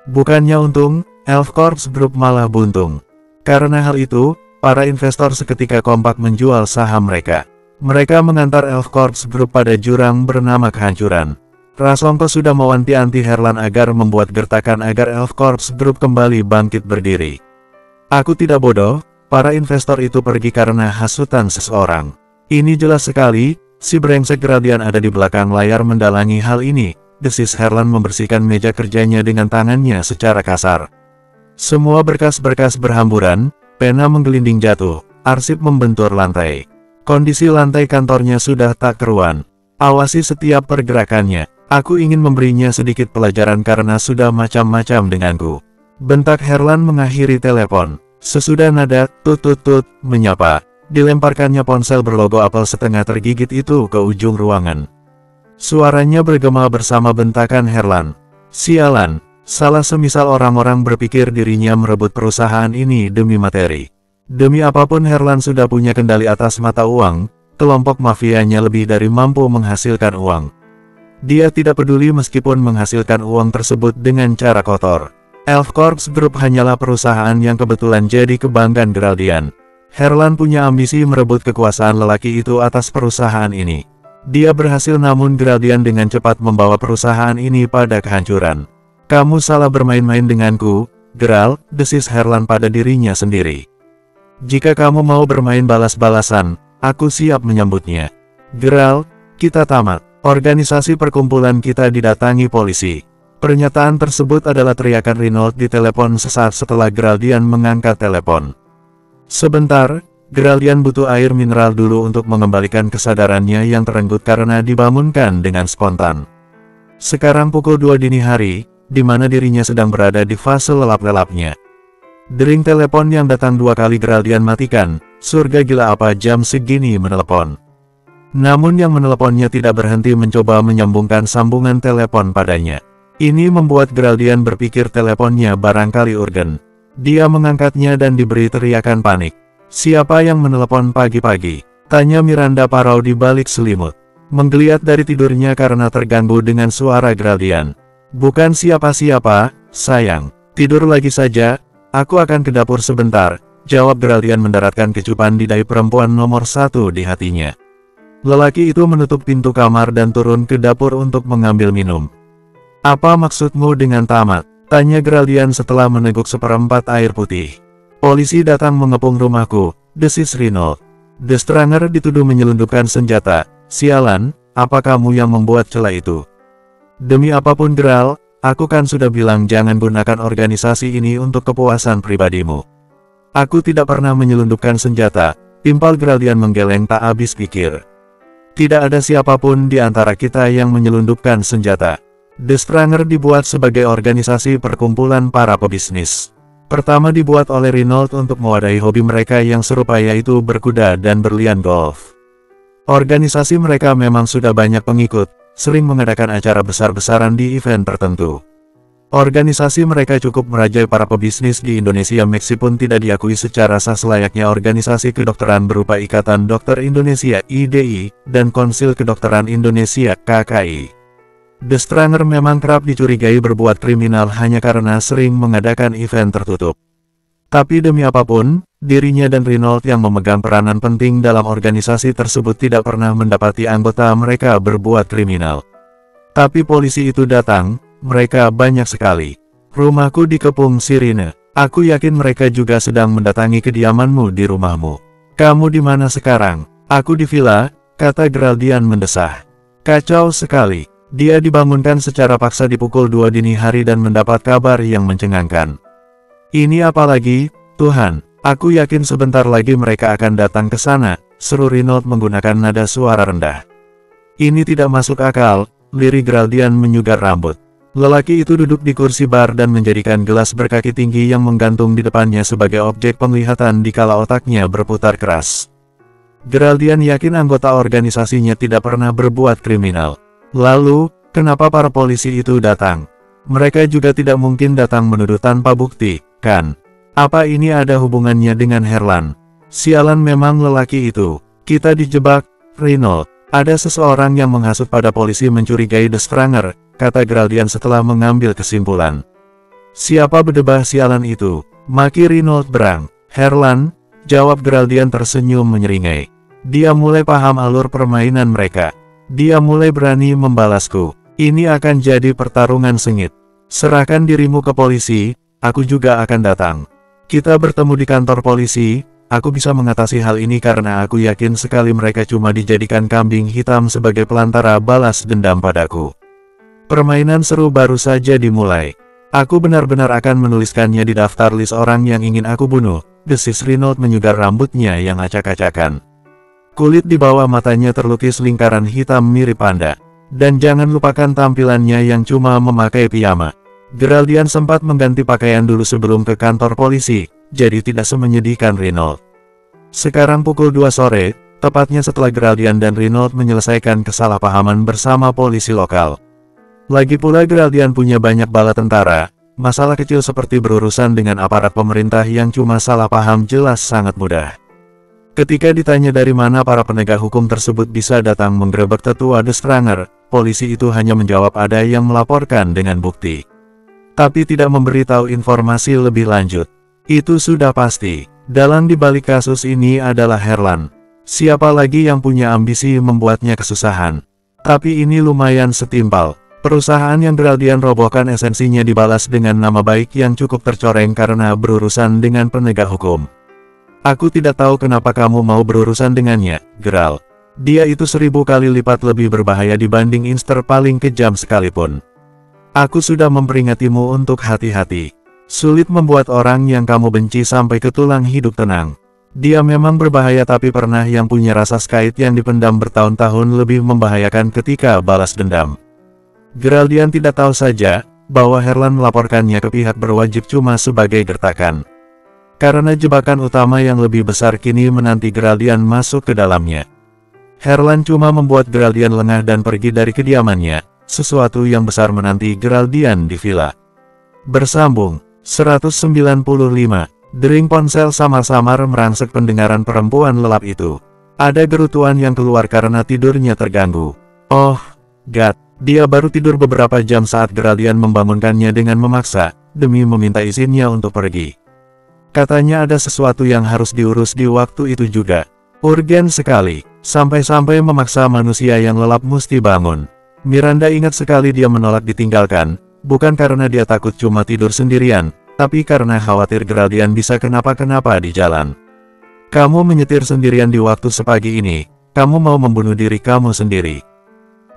Bukannya untung, Elf Corps Group malah buntung. Karena hal itu, para investor seketika kompak menjual saham mereka. Mereka mengantar Elf Corps Group pada jurang bernama kehancuran. Rasongko sudah mewanti-wanti Herlan agar membuat gertakan agar Elf Corps Group kembali bangkit berdiri. Aku tidak bodoh, para investor itu pergi karena hasutan seseorang. Ini jelas sekali, si brengsek Graldian ada di belakang layar mendalangi hal ini, desis Herlan membersihkan meja kerjanya dengan tangannya secara kasar. Semua berkas-berkas berhamburan, pena menggelinding jatuh, arsip membentur lantai. Kondisi lantai kantornya sudah tak keruan. Awasi setiap pergerakannya. Aku ingin memberinya sedikit pelajaran karena sudah macam-macam denganku. Bentak Herlan mengakhiri telepon. Sesudah nada tut-tut-tut menyapa, dilemparkannya ponsel berlogo apel setengah tergigit itu ke ujung ruangan. Suaranya bergema bersama bentakan Herlan. Sialan, salah semisal orang-orang berpikir dirinya merebut perusahaan ini demi materi. Demi apapun Herlan sudah punya kendali atas mata uang, kelompok mafianya lebih dari mampu menghasilkan uang. Dia tidak peduli meskipun menghasilkan uang tersebut dengan cara kotor. Elf Corps Group hanyalah perusahaan yang kebetulan jadi kebanggaan Graldian. Herlan punya ambisi merebut kekuasaan lelaki itu atas perusahaan ini. Dia berhasil namun Graldian dengan cepat membawa perusahaan ini pada kehancuran. Kamu salah bermain-main denganku, Gral, desis Herlan pada dirinya sendiri. Jika kamu mau bermain balas-balasan, aku siap menyambutnya. Gral, kita tamat. Organisasi perkumpulan kita didatangi polisi. Pernyataan tersebut adalah teriakan Reynolds di telepon sesaat setelah Graldian mengangkat telepon. Sebentar, Graldian butuh air mineral dulu untuk mengembalikan kesadarannya yang terenggut karena dibangunkan dengan spontan. Sekarang pukul 2 dini hari, di mana dirinya sedang berada di fase lelap-lelapnya. Dering telepon yang datang 2 kali Graldian matikan, surga gila apa jam segini menelepon. Namun yang meneleponnya tidak berhenti mencoba menyambungkan sambungan telepon padanya. Ini membuat Graldian berpikir teleponnya barangkali urgen. Dia mengangkatnya dan diberi teriakan panik. Siapa yang menelepon pagi-pagi? Tanya Miranda Parau di balik selimut. Menggeliat dari tidurnya karena terganggu dengan suara Graldian. Bukan siapa-siapa, sayang. Tidur lagi saja. Aku akan ke dapur sebentar, jawab Graldian mendaratkan kecupan di dahi perempuan nomor 1 di hatinya. Lelaki itu menutup pintu kamar dan turun ke dapur untuk mengambil minum. Apa maksudmu dengan tamat? Tanya Graldian setelah meneguk seperempat air putih. Polisi datang mengepung rumahku, desis Reynolds. The Stranger dituduh menyelundupkan senjata. Sialan, apa kamu yang membuat celah itu? Demi apapun Gral, aku kan sudah bilang jangan gunakan organisasi ini untuk kepuasan pribadimu. Aku tidak pernah menyelundupkan senjata, timpal Graldian menggeleng tak habis pikir. Tidak ada siapapun di antara kita yang menyelundupkan senjata. The Stranger dibuat sebagai organisasi perkumpulan para pebisnis. Pertama dibuat oleh Reynolds untuk mewadahi hobi mereka yang serupa yaitu berkuda dan berlian golf. Organisasi mereka memang sudah banyak pengikut, sering mengadakan acara besar-besaran di event tertentu. Organisasi mereka cukup merajai para pebisnis di Indonesia meskipun tidak diakui secara sah selayaknya organisasi kedokteran berupa Ikatan Dokter Indonesia (IDI) dan Konsil Kedokteran Indonesia (KKI). The Stranger memang kerap dicurigai berbuat kriminal hanya karena sering mengadakan event tertutup. Tapi demi apapun, dirinya dan Reynolds yang memegang peranan penting dalam organisasi tersebut tidak pernah mendapati anggota mereka berbuat kriminal. Tapi polisi itu datang, mereka banyak sekali. Rumahku dikepung sirine. Aku yakin mereka juga sedang mendatangi kediamanmu di rumahmu. Kamu di mana sekarang? Aku di villa, kata Graldian mendesah. Kacau sekali. Dia dibangunkan secara paksa di pukul 2 dini hari dan mendapat kabar yang mencengangkan. Ini apalagi, Tuhan, aku yakin sebentar lagi mereka akan datang ke sana, seru Reynolds menggunakan nada suara rendah. Ini tidak masuk akal, lirik Graldian menyugar rambut. Lelaki itu duduk di kursi bar dan menjadikan gelas berkaki tinggi yang menggantung di depannya sebagai objek penglihatan dikala otaknya berputar keras. Graldian yakin anggota organisasinya tidak pernah berbuat kriminal. Lalu, kenapa para polisi itu datang? Mereka juga tidak mungkin datang menuduh tanpa bukti, kan? Apa ini ada hubungannya dengan Herlan? Sialan memang lelaki itu. Kita dijebak, Reynolds. Ada seseorang yang menghasut pada polisi mencurigai The Stranger, kata Graldian setelah mengambil kesimpulan. Siapa berdebah sialan itu? Maki Reynolds berang. Herlan, jawab Graldian tersenyum menyeringai. Dia mulai paham alur permainan mereka. Dia mulai berani membalasku. Ini akan jadi pertarungan sengit. Serahkan dirimu ke polisi, aku juga akan datang. Kita bertemu di kantor polisi, aku bisa mengatasi hal ini karena aku yakin sekali mereka cuma dijadikan kambing hitam sebagai pelantara balas dendam padaku. Permainan seru baru saja dimulai. Aku benar-benar akan menuliskannya di daftar list orang yang ingin aku bunuh, desis Reynolds menyugar rambutnya yang acak-acakan. Kulit di bawah matanya terlukis lingkaran hitam mirip panda. Dan jangan lupakan tampilannya yang cuma memakai piyama. Geraldian sempat mengganti pakaian dulu sebelum ke kantor polisi, jadi tidak semenyedihkan Reynolds. Sekarang pukul 2 sore, tepatnya setelah Geraldian dan Reynolds menyelesaikan kesalahpahaman bersama polisi lokal. Lagi pula Geraldian punya banyak bala tentara, masalah kecil seperti berurusan dengan aparat pemerintah yang cuma salah paham jelas sangat mudah. Ketika ditanya dari mana para penegak hukum tersebut bisa datang menggerebek tetua The Stranger, polisi itu hanya menjawab ada yang melaporkan dengan bukti. Tapi tidak memberitahu informasi lebih lanjut. Itu sudah pasti, dalang dibalik kasus ini adalah Herlan. Siapa lagi yang punya ambisi membuatnya kesusahan? Tapi ini lumayan setimpal. Perusahaan yang Geraldian robohkan esensinya dibalas dengan nama baik yang cukup tercoreng karena berurusan dengan penegak hukum. Aku tidak tahu kenapa kamu mau berurusan dengannya, Geral. Dia itu 1000 kali lipat lebih berbahaya dibanding Inster paling kejam sekalipun. Aku sudah memperingatmu untuk hati-hati. Sulit membuat orang yang kamu benci sampai ke tulang hidup tenang. Dia memang berbahaya tapi pernah yang punya rasa skait yang dipendam bertahun-tahun lebih membahayakan ketika balas dendam. Geraldian tidak tahu saja, bahwa Herlan melaporkannya ke pihak berwajib cuma sebagai gertakan. Karena jebakan utama yang lebih besar kini menanti Geraldian masuk ke dalamnya. Herlan cuma membuat Geraldian lengah dan pergi dari kediamannya, sesuatu yang besar menanti Geraldian di villa. Bersambung, 195, dering ponsel samar-samar merangsek pendengaran perempuan lelap itu. Ada gerutuan yang keluar karena tidurnya terganggu. Oh, God. Dia baru tidur beberapa jam saat Geraldian membangunkannya dengan memaksa, demi meminta izinnya untuk pergi. Katanya ada sesuatu yang harus diurus di waktu itu juga. Urgen sekali, sampai-sampai memaksa manusia yang lelap mesti bangun. Miranda ingat sekali dia menolak ditinggalkan, bukan karena dia takut cuma tidur sendirian, tapi karena khawatir Geraldian bisa kenapa-kenapa di jalan. Kamu menyetir sendirian di waktu sepagi ini, kamu mau membunuh diri kamu sendiri.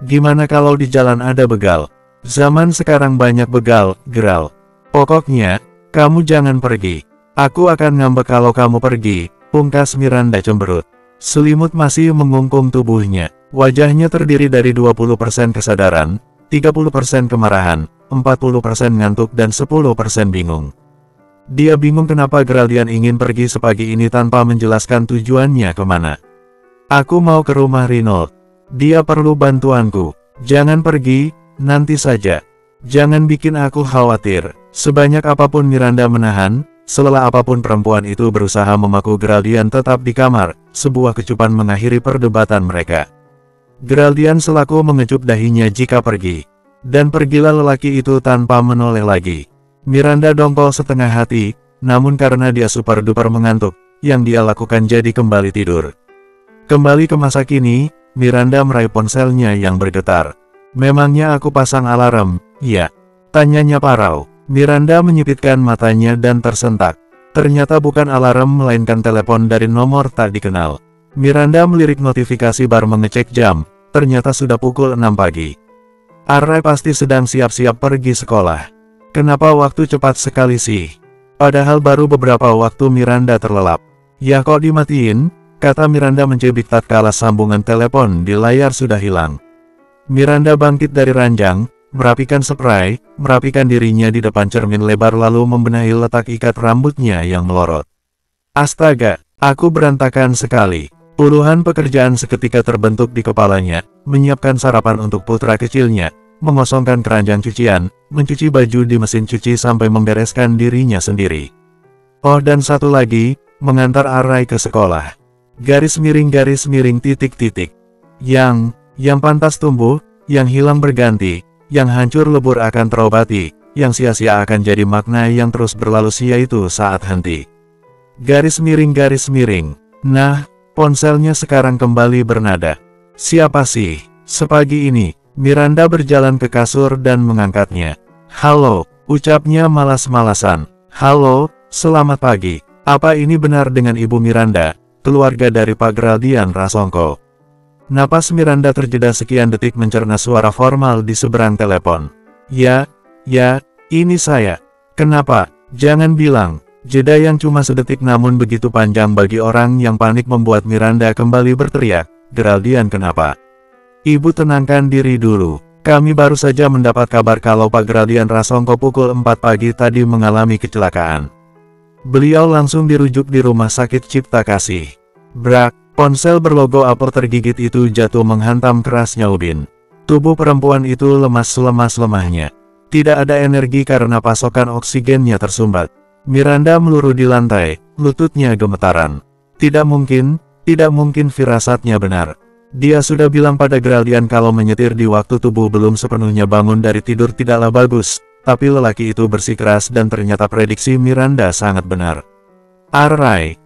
Gimana kalau di jalan ada begal? Zaman sekarang banyak begal, Geral. Pokoknya, kamu jangan pergi. Aku akan ngambek kalau kamu pergi, pungkas Miranda cemberut. Selimut masih mengungkung tubuhnya. Wajahnya terdiri dari 20% kesadaran, 30% kemarahan, 40% ngantuk dan 10% bingung. Dia bingung kenapa Geraldian ingin pergi sepagi ini tanpa menjelaskan tujuannya kemana. Aku mau ke rumah Reynolds. Dia perlu bantuanku. Jangan pergi, nanti saja. Jangan bikin aku khawatir. Sebanyak apapun Miranda menahan, selelah apapun perempuan itu berusaha memaku Geraldian tetap di kamar, sebuah kecupan mengakhiri perdebatan mereka. Geraldian selaku mengecup dahinya jika pergi. Dan pergilah lelaki itu tanpa menoleh lagi. Miranda dongkol setengah hati, namun karena dia super duper mengantuk, yang dia lakukan jadi kembali tidur. Kembali ke masa kini, Miranda meraih ponselnya yang bergetar. Memangnya aku pasang alarm? Ya. Tanyanya parau. Miranda menyipitkan matanya dan tersentak. Ternyata bukan alarm melainkan telepon dari nomor tak dikenal. Miranda melirik notifikasi bar mengecek jam. Ternyata sudah pukul 6 pagi. Array pasti sedang siap-siap pergi sekolah. Kenapa waktu cepat sekali sih? Padahal baru beberapa waktu Miranda terlelap. Ya kok dimatiin? Kata Miranda mencibik tatkala sambungan telepon di layar sudah hilang. Miranda bangkit dari ranjang, merapikan spray, merapikan dirinya di depan cermin lebar lalu membenahi letak ikat rambutnya yang melorot. Astaga, aku berantakan sekali. Puluhan pekerjaan seketika terbentuk di kepalanya, menyiapkan sarapan untuk putra kecilnya, mengosongkan keranjang cucian, mencuci baju di mesin cuci sampai membereskan dirinya sendiri. Oh dan satu lagi, mengantar Array ke sekolah. Garis miring titik-titik. Yang pantas tumbuh, yang hilang berganti, yang hancur lebur akan terobati, yang sia-sia akan jadi makna yang terus berlalu sia itu saat henti. Garis miring. Nah, Ponselnya sekarang kembali bernada. Siapa sih? Sepagi ini, Miranda berjalan ke kasur dan mengangkatnya. Halo, ucapnya malas-malasan. Halo, selamat pagi. Apa ini benar dengan Ibu Miranda, keluarga dari Pak Geraldian Rasongko? Napas Miranda terjeda sekian detik mencerna suara formal di seberang telepon. Ya, ini saya. Kenapa? Jangan bilang. Jeda yang cuma sedetik namun begitu panjang bagi orang yang panik membuat Miranda kembali berteriak, Geraldian kenapa? Ibu tenangkan diri dulu. Kami baru saja mendapat kabar kalau Pak Geraldian Rasongko pukul 4 pagi tadi mengalami kecelakaan. Beliau langsung dirujuk di rumah sakit Cipta Kasih. Brak, ponsel berlogo Apple tergigit itu jatuh menghantam kerasnya Ubin. Tubuh perempuan itu lemas selemas-lemahnya. Tidak ada energi karena pasokan oksigennya tersumbat. Miranda meluruh di lantai, lututnya gemetaran. Tidak mungkin firasatnya benar. Dia sudah bilang pada Geraldian kalau menyetir di waktu tubuh belum sepenuhnya bangun dari tidur tidaklah bagus. Tapi lelaki itu bersikeras dan ternyata prediksi Miranda sangat benar. Rai,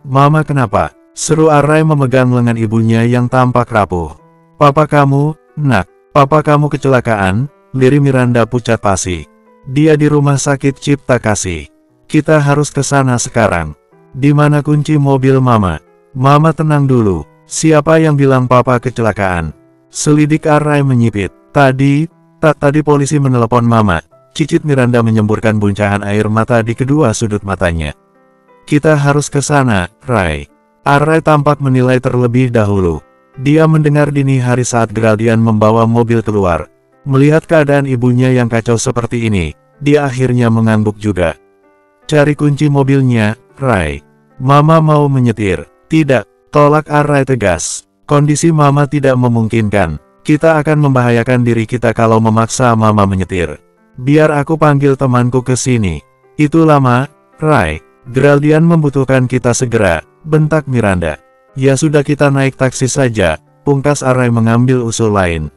Mama kenapa? Seru Rai memegang lengan ibunya yang tampak rapuh. Papa kamu, nak, papa kamu kecelakaan, lirik Miranda pucat pasi. Dia di rumah sakit Cipta Kasih. Kita harus ke sana sekarang. Di mana kunci mobil Mama? Mama tenang dulu. Siapa yang bilang papa kecelakaan? Selidik Rai menyipit. Tadi polisi menelepon Mama. Cicit Miranda menyemburkan buncahan air mata di kedua sudut matanya. Kita harus ke sana, Rai. Rai tampak menilai terlebih dahulu. Dia mendengar dini hari saat Geraldian membawa mobil keluar. Melihat keadaan ibunya yang kacau seperti ini, dia akhirnya mengangguk juga. Cari kunci mobilnya, Rai. Mama mau menyetir. Tidak, tolak Rai tegas. Kondisi Mama tidak memungkinkan. Kita akan membahayakan diri kita kalau memaksa Mama menyetir. Biar aku panggil temanku ke sini. Itu lama, Rai. Geraldian membutuhkan kita segera, bentak Miranda. Ya sudah kita naik taksi saja, pungkas Rai mengambil usul lain.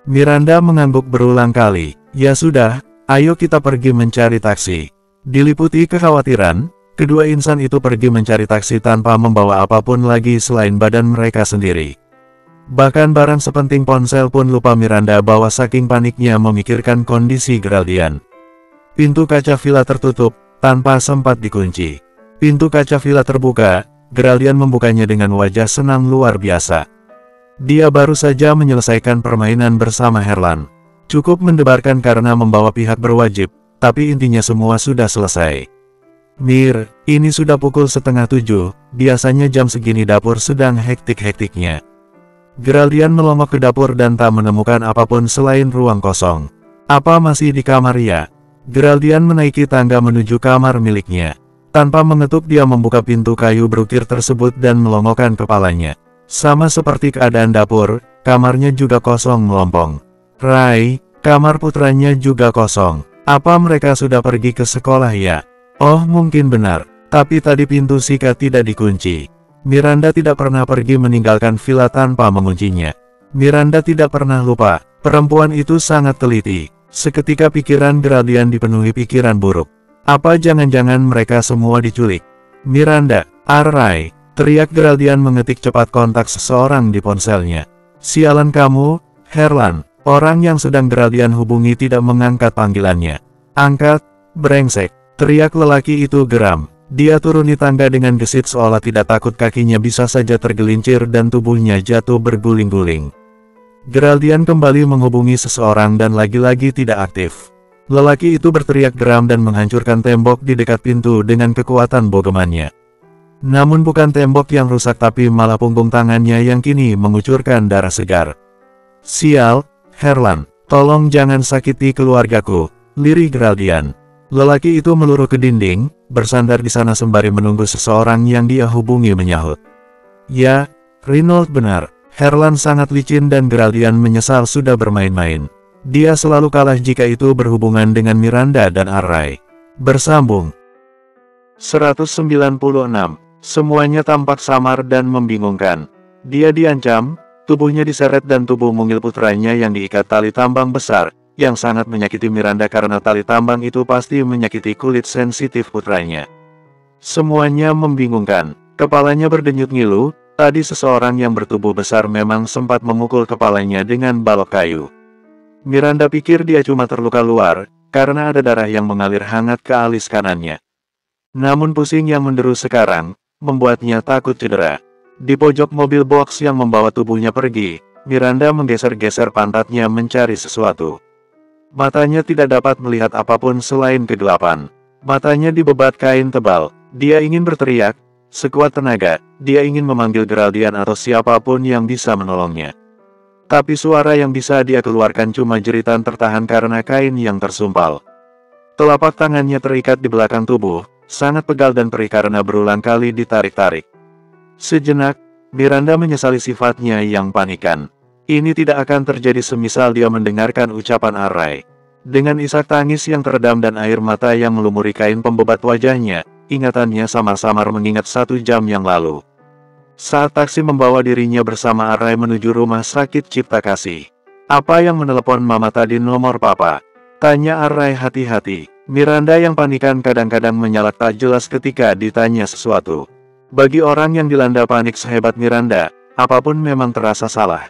Miranda mengangguk berulang kali. Ya sudah, ayo kita pergi mencari taksi. Diliputi kekhawatiran, kedua insan itu pergi mencari taksi tanpa membawa apapun lagi selain badan mereka sendiri. Bahkan barang sepenting ponsel pun lupa Miranda bawa saking paniknya memikirkan kondisi Geraldian. Pintu kaca villa tertutup, tanpa sempat dikunci. Pintu kaca villa terbuka, Geraldian membukanya dengan wajah senang luar biasa. Dia baru saja menyelesaikan permainan bersama Herlan. Cukup mendebarkan karena membawa pihak berwajib, tapi intinya semua sudah selesai. Mir, ini sudah pukul 6:30, biasanya jam segini dapur sedang hektik-hektiknya. Geraldian melongok ke dapur dan tak menemukan apapun selain ruang kosong. Apa masih di kamar ya? Geraldian menaiki tangga menuju kamar miliknya. Tanpa mengetuk dia membuka pintu kayu berukir tersebut dan melongokkan kepalanya. Sama seperti keadaan dapur, kamarnya juga kosong melompong. Rai, kamar putranya juga kosong. Apa mereka sudah pergi ke sekolah ya? Oh mungkin benar, tapi tadi pintu Sika tidak dikunci. Miranda tidak pernah pergi meninggalkan villa tanpa menguncinya. Miranda tidak pernah lupa, perempuan itu sangat teliti. Seketika pikiran Geraldian dipenuhi pikiran buruk. Apa jangan-jangan mereka semua diculik? Miranda, Rai, teriak Geraldian mengetik cepat kontak seseorang di ponselnya. Sialan kamu, Herlan. Orang yang sedang Geraldian hubungi tidak mengangkat panggilannya. Angkat, brengsek, teriak lelaki itu geram. Dia turuni tangga dengan gesit seolah tidak takut kakinya bisa saja tergelincir dan tubuhnya jatuh berguling-guling. Geraldian kembali menghubungi seseorang dan lagi-lagi tidak aktif. Lelaki itu berteriak geram dan menghancurkan tembok di dekat pintu dengan kekuatan bogemannya. Namun bukan tembok yang rusak tapi malah punggung tangannya yang kini mengucurkan darah segar. Sial, Herlan, tolong jangan sakiti keluargaku, lirih Geraldian. Lelaki itu meluruh ke dinding, bersandar di sana sembari menunggu seseorang yang dia hubungi menyahut. Ya, Reynold benar, Herlan sangat licin dan Geraldian menyesal sudah bermain-main. Dia selalu kalah jika itu berhubungan dengan Miranda dan Rai. Bersambung 196. Semuanya tampak samar dan membingungkan. Dia diancam, tubuhnya diseret dan tubuh mungil putranya yang diikat tali tambang besar, yang sangat menyakiti Miranda karena tali tambang itu pasti menyakiti kulit sensitif putranya. Semuanya membingungkan, Kepalanya berdenyut ngilu, tadi seseorang yang bertubuh besar memang sempat memukul kepalanya dengan balok kayu. Miranda pikir dia cuma terluka luar, karena ada darah yang mengalir hangat ke alis kanannya. Namun pusing yang menderu sekarang, membuatnya takut cedera. Di pojok mobil box yang membawa tubuhnya pergi, Miranda menggeser-geser pantatnya mencari sesuatu. Matanya tidak dapat melihat apapun selain kegelapan. Matanya dibebat kain tebal. Dia ingin berteriak, sekuat tenaga, dia ingin memanggil Geraldian atau siapapun yang bisa menolongnya. Tapi suara yang bisa dia keluarkan cuma jeritan tertahan karena kain yang tersumpal. Telapak tangannya terikat di belakang tubuh, sangat pegal dan perih karena berulang kali ditarik-tarik. Sejenak, Miranda menyesali sifatnya yang panikan. Ini tidak akan terjadi semisal dia mendengarkan ucapan Array. Dengan isak tangis yang teredam dan air mata yang melumuri kain pembebat wajahnya, ingatannya samar-samar mengingat 1 jam yang lalu. Saat taksi membawa dirinya bersama Array menuju rumah sakit Cipta Kasih. Apa yang menelepon mama tadi nomor papa? Tanya Array hati-hati. Miranda yang panikan kadang-kadang menyalak tak jelas ketika ditanya sesuatu. Bagi orang yang dilanda panik sehebat Miranda, apapun memang terasa salah.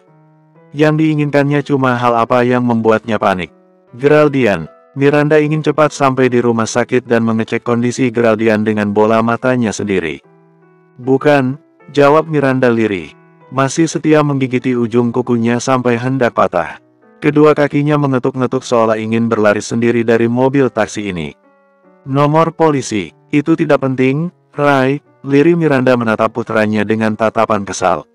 Yang diinginkannya cuma hal apa yang membuatnya panik. Geraldian. Miranda ingin cepat sampai di rumah sakit dan mengecek kondisi Geraldian dengan bola matanya sendiri. Bukan, jawab Miranda lirih. Masih setia menggigiti ujung kukunya sampai hendak patah. Kedua kakinya mengetuk-ngetuk seolah ingin berlari sendiri dari mobil taksi ini. Nomor polisi, itu tidak penting, Ray. Lirih Miranda menatap putranya dengan tatapan kesal.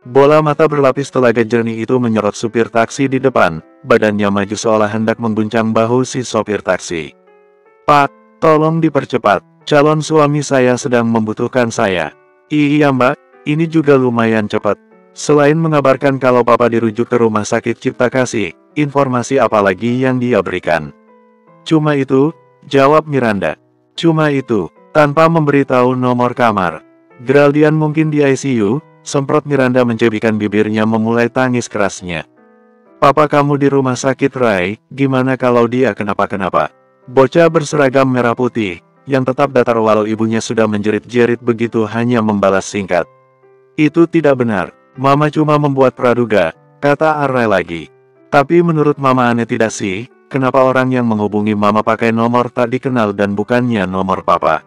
Bola mata berlapis telaga jernih itu menyorot supir taksi di depan, badannya maju seolah hendak mengguncang bahu si sopir taksi. Pak, tolong dipercepat, calon suami saya sedang membutuhkan saya. Iya mbak, ini juga lumayan cepat. Selain mengabarkan kalau papa dirujuk ke rumah sakit Cipta Kasih, informasi apa lagi yang dia berikan? Cuma itu, jawab Miranda. Cuma itu. Tanpa memberitahu nomor kamar. Geraldian mungkin di ICU, semprot Miranda mencebikan bibirnya memulai tangis kerasnya. Papa kamu di rumah sakit Ray, gimana kalau dia kenapa-kenapa? Bocah berseragam merah putih, yang tetap datar walau ibunya sudah menjerit-jerit begitu hanya membalas singkat. Itu tidak benar, mama cuma membuat praduga, kata Array lagi. Tapi menurut mama aneh tidak sih, kenapa orang yang menghubungi mama pakai nomor tak dikenal dan bukannya nomor papa?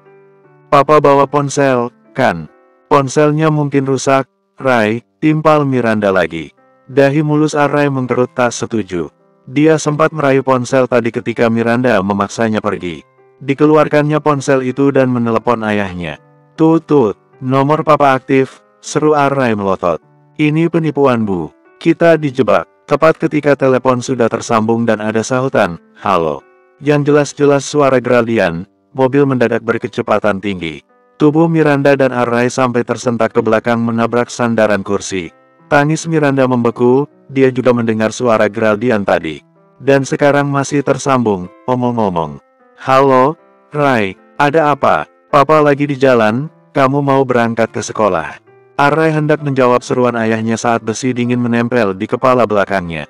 Papa bawa ponsel, kan? Ponselnya mungkin rusak, Ray, timpal Miranda lagi. Dahi mulus Array mengkerut tak setuju. Dia sempat merayu ponsel tadi ketika Miranda memaksanya pergi. Dikeluarkannya ponsel itu dan menelepon ayahnya. Tut, nomor papa aktif, seru Array melotot. Ini penipuan bu, kita dijebak. Tepat ketika telepon sudah tersambung dan ada sahutan, halo. Yang jelas-jelas suara Geraldian. Mobil mendadak berkecepatan tinggi. Tubuh Miranda dan Array sampai tersentak ke belakang menabrak sandaran kursi. Tangis Miranda membeku, dia juga mendengar suara Geraldian tadi. Dan sekarang masih tersambung, omong-omong. Halo, Ray, ada apa? Papa lagi di jalan, kamu mau berangkat ke sekolah. Array hendak menjawab seruan ayahnya saat besi dingin menempel di kepala belakangnya.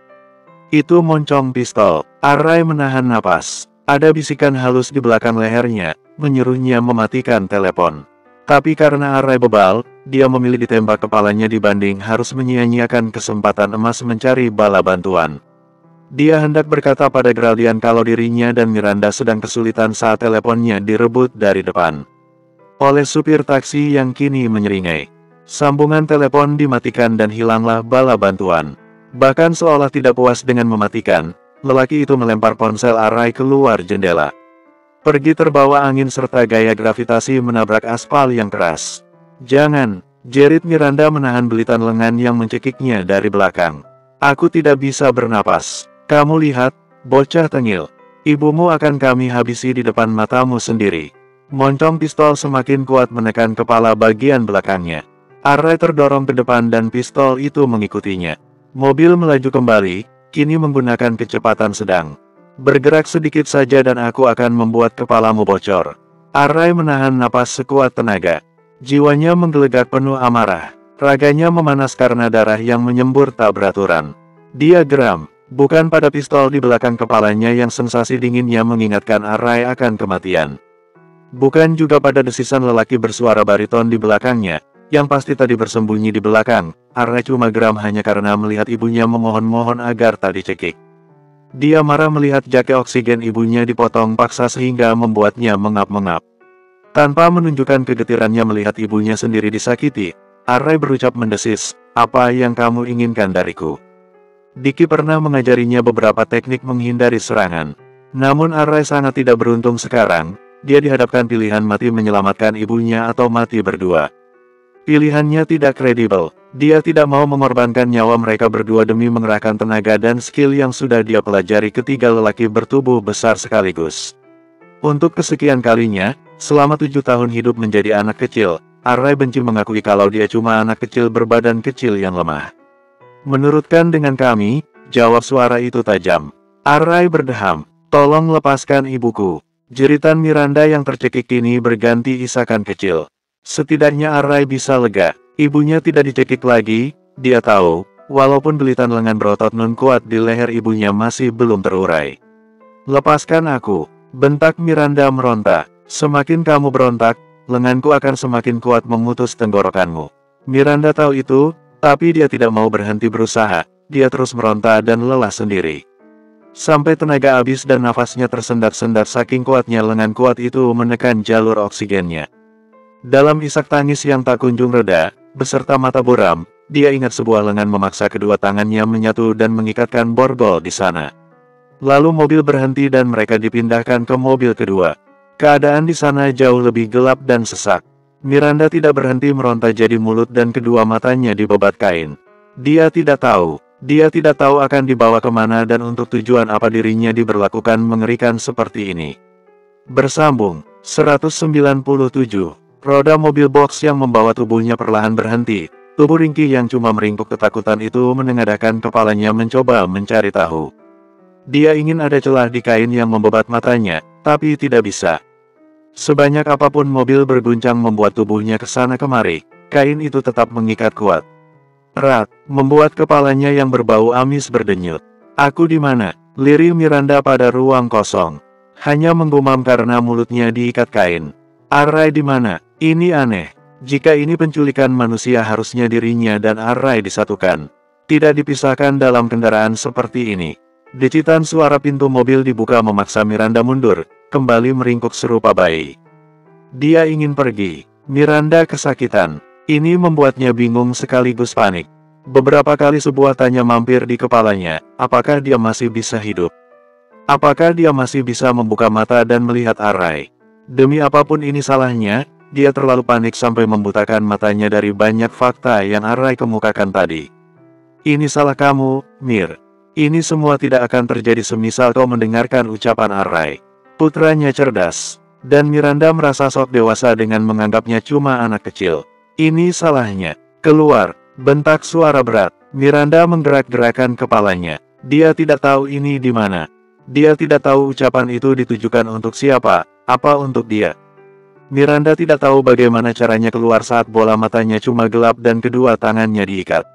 Itu moncong pistol. Array menahan napas. Ada bisikan halus di belakang lehernya, menyuruhnya mematikan telepon. Tapi karena Array bebal, dia memilih ditembak kepalanya dibanding harus menyia-nyiakan kesempatan emas mencari bala bantuan. Dia hendak berkata pada Geraldian kalau dirinya dan Miranda sedang kesulitan saat teleponnya direbut dari depan oleh supir taksi yang kini menyeringai. Sambungan telepon dimatikan dan hilanglah bala bantuan. Bahkan seolah tidak puas dengan mematikan, lelaki itu melempar ponsel Array keluar jendela. Pergi terbawa angin serta gaya gravitasi menabrak aspal yang keras. Jangan, jerit Miranda menahan belitan lengan yang mencekiknya dari belakang. Aku tidak bisa bernapas. Kamu lihat, bocah tengil. Ibumu akan kami habisi di depan matamu sendiri. Moncong pistol semakin kuat menekan kepala bagian belakangnya. Array terdorong ke depan dan pistol itu mengikutinya. Mobil melaju kembali, kini menggunakan kecepatan sedang. Bergerak sedikit saja dan aku akan membuat kepalamu bocor. Array menahan napas sekuat tenaga. Jiwanya menggelegak penuh amarah. Raganya memanas karena darah yang menyembur tak beraturan. Dia geram, bukan pada pistol di belakang kepalanya yang sensasi dinginnya mengingatkan Array akan kematian. Bukan juga pada desisan lelaki bersuara bariton di belakangnya, yang pasti tadi bersembunyi di belakang. Arrai cuma geram hanya karena melihat ibunya memohon-mohon agar tak dicekik. Dia marah melihat jaket oksigen ibunya dipotong paksa sehingga membuatnya mengap-mengap. Tanpa menunjukkan kegetirannya melihat ibunya sendiri disakiti, Arrai berucap mendesis, "Apa yang kamu inginkan dariku?" Diki pernah mengajarinya beberapa teknik menghindari serangan. Namun Arrai sangat tidak beruntung sekarang, dia dihadapkan pilihan mati menyelamatkan ibunya atau mati berdua. Pilihannya tidak kredibel, dia tidak mau mengorbankan nyawa mereka berdua demi mengerahkan tenaga dan skill yang sudah dia pelajari ketiga lelaki bertubuh besar sekaligus. Untuk kesekian kalinya, selama 7 tahun hidup menjadi anak kecil, Arrai benci mengakui kalau dia cuma anak kecil berbadan kecil yang lemah. "Menurutkan dengan kami," jawab suara itu tajam. Arrai berdeham, "Tolong lepaskan ibuku." Jeritan Miranda yang tercekik kini berganti isakan kecil. Setidaknya Arrai bisa lega, ibunya tidak dicekik lagi. Dia tahu, walaupun belitan lengan berotot nun kuat di leher ibunya masih belum terurai. "Lepaskan aku," bentak Miranda meronta. "Semakin kamu berontak, lenganku akan semakin kuat memutus tenggorokanmu." Miranda tahu itu, tapi dia tidak mau berhenti berusaha. Dia terus meronta dan lelah sendiri. Sampai tenaga habis dan nafasnya tersendat-sendat saking kuatnya lengan kuat itu menekan jalur oksigennya. Dalam isak tangis yang tak kunjung reda, beserta mata buram, dia ingat sebuah lengan memaksa kedua tangannya menyatu dan mengikatkan borgol di sana. Lalu mobil berhenti dan mereka dipindahkan ke mobil kedua. Keadaan di sana jauh lebih gelap dan sesak. Miranda tidak berhenti meronta jadi mulut dan kedua matanya dibabat kain. Dia tidak tahu akan dibawa kemana dan untuk tujuan apa dirinya diberlakukan mengerikan seperti ini. Bersambung, 197. Roda mobil box yang membawa tubuhnya perlahan berhenti. Tubuh ringkih yang cuma meringkuk ketakutan itu menengadahkan kepalanya mencoba mencari tahu. Dia ingin ada celah di kain yang membebat matanya, tapi tidak bisa. Sebanyak apapun mobil berguncang membuat tubuhnya kesana kemari, kain itu tetap mengikat kuat. Erat, membuat kepalanya yang berbau amis berdenyut. "Aku di mana?" lirih Miranda pada ruang kosong. Hanya menggumam karena mulutnya diikat kain. "Arrai di mana? Ini aneh. Jika ini penculikan manusia harusnya dirinya dan Arrai disatukan. Tidak dipisahkan dalam kendaraan seperti ini." Decitan suara pintu mobil dibuka memaksa Miranda mundur, kembali meringkuk serupa bayi. Dia ingin pergi. Miranda kesakitan. Ini membuatnya bingung sekaligus panik. Beberapa kali sebuah tanya mampir di kepalanya, apakah dia masih bisa hidup? Apakah dia masih bisa membuka mata dan melihat Arrai? Demi apapun ini salahnya, dia terlalu panik sampai membutakan matanya dari banyak fakta yang Arrai kemukakan tadi. "Ini salah kamu, Mir. Ini semua tidak akan terjadi semisal kau mendengarkan ucapan Arrai." Putranya cerdas, dan Miranda merasa sok dewasa dengan menganggapnya cuma anak kecil. "Ini salahnya. Keluar!" bentak suara berat. Miranda menggerak-gerakan kepalanya. Dia tidak tahu ini di mana. Dia tidak tahu ucapan itu ditujukan untuk siapa, apa untuk dia. Miranda tidak tahu bagaimana caranya keluar saat bola matanya cuma gelap dan kedua tangannya diikat.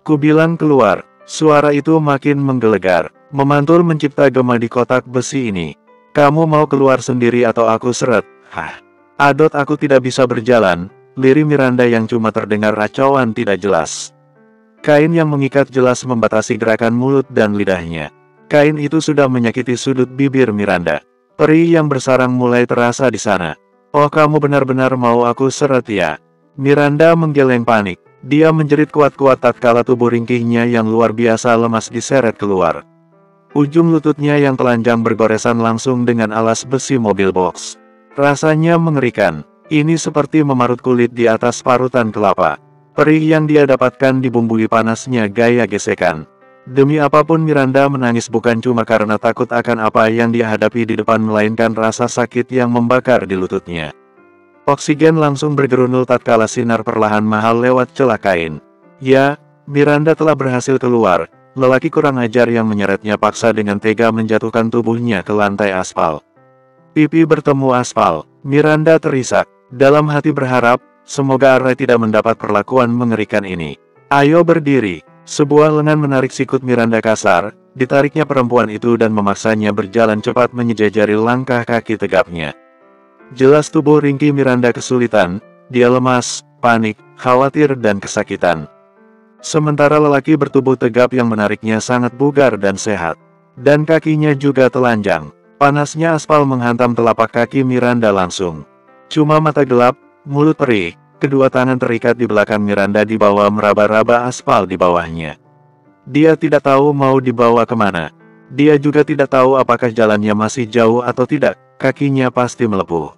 "Ku bilang keluar." Suara itu makin menggelegar, memantul mencipta gema di kotak besi ini. "Kamu mau keluar sendiri atau aku seret?" "Hah? Adot aku tidak bisa berjalan," lirih Miranda yang cuma terdengar racauan tidak jelas. Kain yang mengikat jelas membatasi gerakan mulut dan lidahnya. Kain itu sudah menyakiti sudut bibir Miranda. Perih yang bersarang mulai terasa di sana. "Oh, kamu benar-benar mau aku seret ya?" Miranda menggeleng panik. Dia menjerit kuat-kuat tatkala tubuh ringkihnya yang luar biasa lemas diseret keluar. Ujung lututnya yang telanjang bergoresan langsung dengan alas besi mobil box. Rasanya mengerikan. Ini seperti memarut kulit di atas parutan kelapa. Perih yang dia dapatkan dibumbui panasnya gaya gesekan. Demi apapun Miranda menangis bukan cuma karena takut akan apa yang dia hadapi di depan melainkan rasa sakit yang membakar di lututnya. Oksigen langsung bergerunul tatkala sinar perlahan mahal lewat celah kain. Ya, Miranda telah berhasil keluar. Lelaki kurang ajar yang menyeretnya paksa dengan tega menjatuhkan tubuhnya ke lantai aspal. Pipi bertemu aspal. Miranda terisak. Dalam hati berharap, semoga Arrai tidak mendapat perlakuan mengerikan ini. "Ayo berdiri." Sebuah lengan menarik sikut Miranda kasar, ditariknya perempuan itu dan memaksanya berjalan cepat menyejajari langkah kaki tegapnya. Jelas tubuh ringkih Miranda kesulitan, dia lemas, panik, khawatir dan kesakitan. Sementara lelaki bertubuh tegap yang menariknya sangat bugar dan sehat. Dan kakinya juga telanjang. Panasnya aspal menghantam telapak kaki Miranda langsung. Cuma mata gelap, mulut perih, kedua tangan terikat di belakang Miranda dibawa meraba-raba aspal di bawahnya. Dia tidak tahu mau dibawa kemana. Dia juga tidak tahu apakah jalannya masih jauh atau tidak, kakinya pasti melepuh.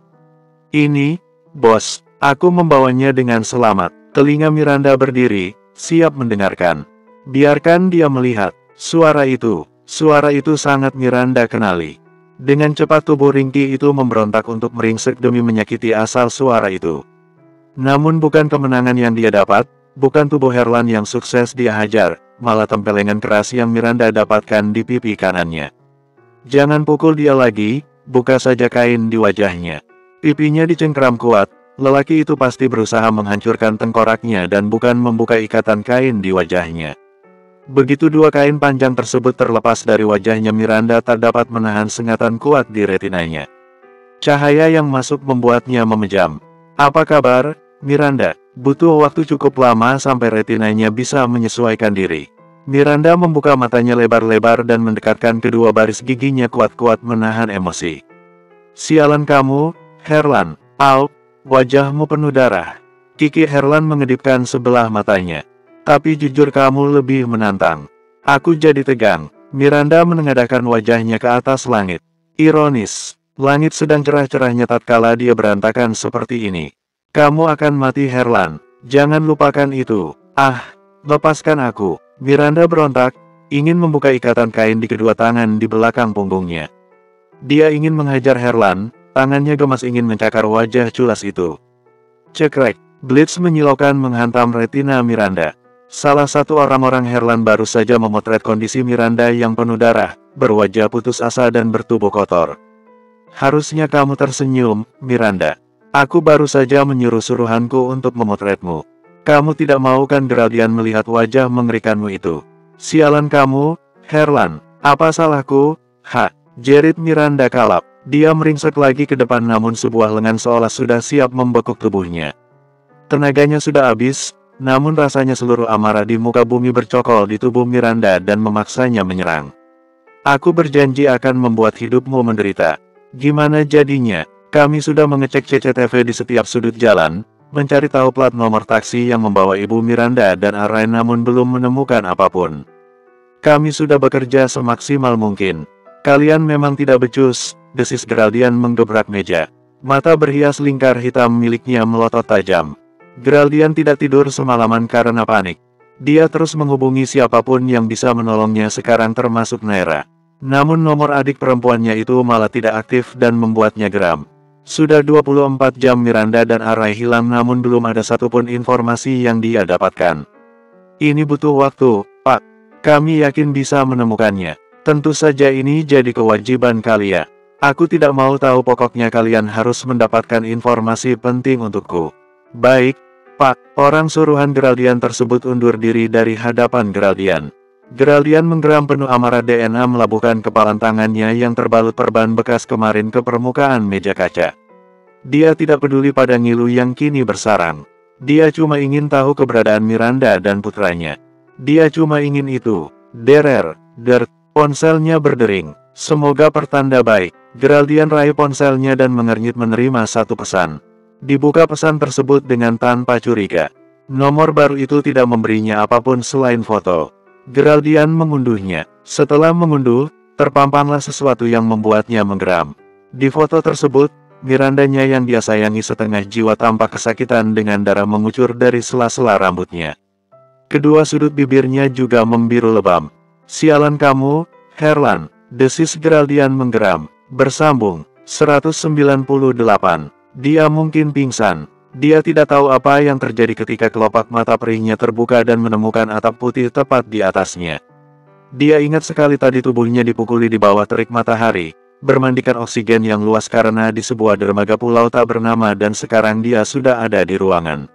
Ini, bos, aku membawanya dengan selamat. Telinga Miranda berdiri, siap mendengarkan. Biarkan dia melihat. Suara itu sangat Miranda kenali. Dengan cepat tubuh ringkih itu memberontak untuk meringsek demi menyakiti asal suara itu. Namun bukan kemenangan yang dia dapat, bukan tubuh Herlan yang sukses dia hajar, malah tempelengan keras yang Miranda dapatkan di pipi kanannya. Jangan pukul dia lagi, buka saja kain di wajahnya. Pipinya dicengkeram kuat, lelaki itu pasti berusaha menghancurkan tengkoraknya dan bukan membuka ikatan kain di wajahnya. Begitu dua kain panjang tersebut terlepas dari wajahnya, Miranda tak dapat menahan sengatan kuat di retinanya. Cahaya yang masuk membuatnya memejam. Apa kabar, Miranda? Butuh waktu cukup lama sampai retinanya bisa menyesuaikan diri. Miranda membuka matanya lebar-lebar dan mendekatkan kedua baris giginya kuat-kuat menahan emosi. Sialan kamu, Herlan. Au, wajahmu penuh darah. Kiki Herlan mengedipkan sebelah matanya. Tapi jujur kamu lebih menantang. Aku jadi tegang. Miranda menengadahkan wajahnya ke atas langit. Ironis. Langit sedang cerah-cerahnya tatkala dia berantakan seperti ini. Kamu akan mati Herlan. Jangan lupakan itu. Ah, lepaskan aku. Miranda berontak, ingin membuka ikatan kain di kedua tangan di belakang punggungnya. Dia ingin menghajar Herlan, tangannya gemas ingin mencakar wajah culas itu. Cekrek. Blitz menyilaukan menghantam retina Miranda. Salah satu orang-orang Herlan baru saja memotret kondisi Miranda yang penuh darah, berwajah putus asa dan bertubuh kotor. Harusnya kamu tersenyum, Miranda. Aku baru saja menyuruh suruhanku untuk memotretmu. Kamu tidak mau kan Geraldian melihat wajah mengerikanmu itu? Sialan kamu, Herlan. Apa salahku? Ha, jerit Miranda kalap. Dia meringsek lagi ke depan namun sebuah lengan seolah sudah siap membekuk tubuhnya. Tenaganya sudah habis. Namun rasanya seluruh amarah di muka bumi bercokol di tubuh Miranda dan memaksanya menyerang. Aku berjanji akan membuat hidupmu menderita. Gimana jadinya? Kami sudah mengecek CCTV di setiap sudut jalan, mencari tahu plat nomor taksi yang membawa Ibu Miranda dan Arain namun belum menemukan apapun. Kami sudah bekerja semaksimal mungkin. Kalian memang tidak becus, desis Geraldian menggebrak meja. Mata berhias lingkar hitam miliknya melotot tajam. Geraldian tidak tidur semalaman karena panik. Dia terus menghubungi siapapun yang bisa menolongnya sekarang termasuk Naira. Namun nomor adik perempuannya itu malah tidak aktif dan membuatnya geram. Sudah 24 jam Miranda dan Arai hilang namun belum ada satupun informasi yang dia dapatkan. Ini butuh waktu, Pak. Kami yakin bisa menemukannya. Tentu saja ini jadi kewajiban kalian. Aku tidak mau tahu, pokoknya kalian harus mendapatkan informasi penting untukku. Baik, Pak. Orang suruhan Geraldian tersebut undur diri dari hadapan Geraldian. Geraldian menggeram penuh amarah. DNA melabuhkan kepalan tangannya yang terbalut perban bekas kemarin ke permukaan meja kaca. Dia tidak peduli pada ngilu yang kini bersarang. Dia cuma ingin tahu keberadaan Miranda dan putranya. Dia cuma ingin itu. Derer, ponselnya berdering. Semoga pertanda baik. Geraldian raih ponselnya dan mengernyit menerima satu pesan. Dibuka pesan tersebut dengan tanpa curiga. Nomor baru itu tidak memberinya apapun selain foto. Geraldian mengunduhnya. Setelah mengunduh, terpampanglah sesuatu yang membuatnya menggeram. Di foto tersebut, Mirandanya yang dia sayangi setengah jiwa tampak kesakitan dengan darah mengucur dari sela-sela rambutnya. Kedua sudut bibirnya juga membiru lebam. Sialan kamu, Herlan, desis Geraldian menggeram. Bersambung, 198. Dia mungkin pingsan. Dia tidak tahu apa yang terjadi ketika kelopak mata perihnya terbuka dan menemukan atap putih tepat di atasnya. Dia ingat sekali tadi tubuhnya dipukuli di bawah terik matahari, bermandikan oksigen yang luas karena di sebuah dermaga pulau tak bernama dan sekarang dia sudah ada di ruangan.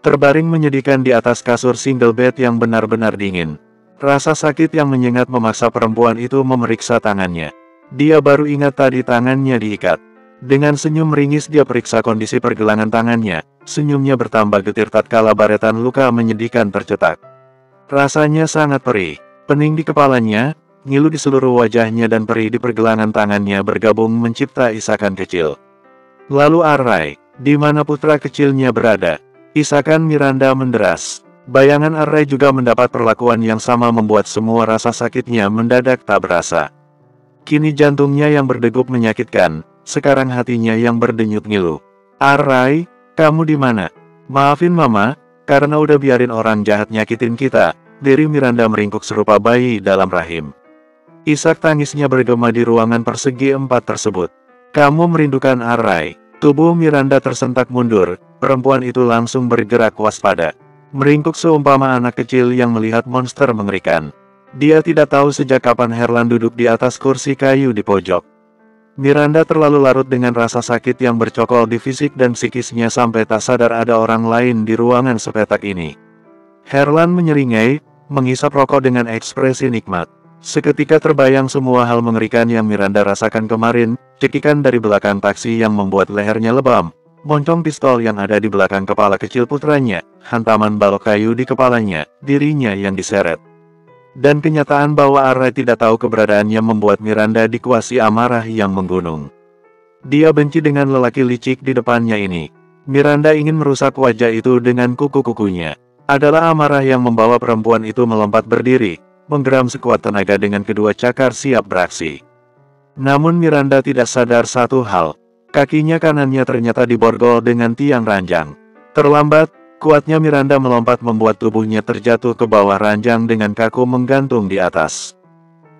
Terbaring menyedihkan di atas kasur single bed yang benar-benar dingin. Rasa sakit yang menyengat memaksa perempuan itu memeriksa tangannya. Dia baru ingat tadi tangannya diikat. Dengan senyum meringis dia periksa kondisi pergelangan tangannya, senyumnya bertambah getir tatkala baretan luka menyedihkan tercetak. Rasanya sangat perih, pening di kepalanya, ngilu di seluruh wajahnya dan perih di pergelangan tangannya bergabung mencipta isakan kecil. Lalu Arrai, di mana putra kecilnya berada? Isakan Miranda menderas. Bayangan Arrai juga mendapat perlakuan yang sama membuat semua rasa sakitnya mendadak tak berasa. Kini jantungnya yang berdegup menyakitkan, sekarang hatinya yang berdenyut ngilu. Arrai, kamu di mana? Maafin Mama, karena udah biarin orang jahat nyakitin kita. Diri Miranda meringkuk serupa bayi dalam rahim. Isak tangisnya bergema di ruangan persegi 4 tersebut. Kamu merindukan Arrai. Tubuh Miranda tersentak mundur, perempuan itu langsung bergerak waspada. Meringkuk seumpama anak kecil yang melihat monster mengerikan. Dia tidak tahu sejak kapan Herlan duduk di atas kursi kayu di pojok. Miranda terlalu larut dengan rasa sakit yang bercokol di fisik dan psikisnya sampai tak sadar ada orang lain di ruangan sepetak ini. Herlan menyeringai, menghisap rokok dengan ekspresi nikmat. Seketika terbayang semua hal mengerikan yang Miranda rasakan kemarin, cekikan dari belakang taksi yang membuat lehernya lebam, moncong pistol yang ada di belakang kepala kecil putranya, hantaman balok kayu di kepalanya, dirinya yang diseret. Dan kenyataan bahwa Arrai tidak tahu keberadaannya membuat Miranda dikuasai amarah yang menggunung. Dia benci dengan lelaki licik di depannya ini. Miranda ingin merusak wajah itu dengan kuku-kukunya. Adalah amarah yang membawa perempuan itu melompat berdiri, menggeram sekuat tenaga dengan kedua cakar siap beraksi. Namun Miranda tidak sadar satu hal. Kakinya kanannya ternyata diborgol dengan tiang ranjang. Terlambat, kuatnya Miranda melompat membuat tubuhnya terjatuh ke bawah ranjang dengan kaku menggantung di atas.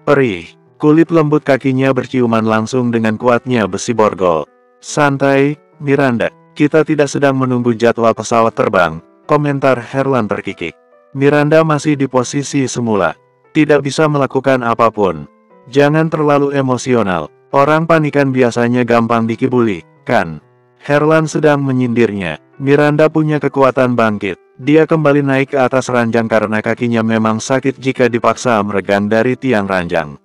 Perih, kulit lembut kakinya berciuman langsung dengan kuatnya besi borgol. Santai, Miranda, kita tidak sedang menunggu jadwal pesawat terbang, komentar Herlan terkikik. Miranda masih di posisi semula, tidak bisa melakukan apapun. Jangan terlalu emosional, orang panikan biasanya gampang dikibuli, kan? Herlan sedang menyindirnya. Miranda punya kekuatan bangkit. Dia kembali naik ke atas ranjang karena kakinya memang sakit jika dipaksa meregang dari tiang ranjang.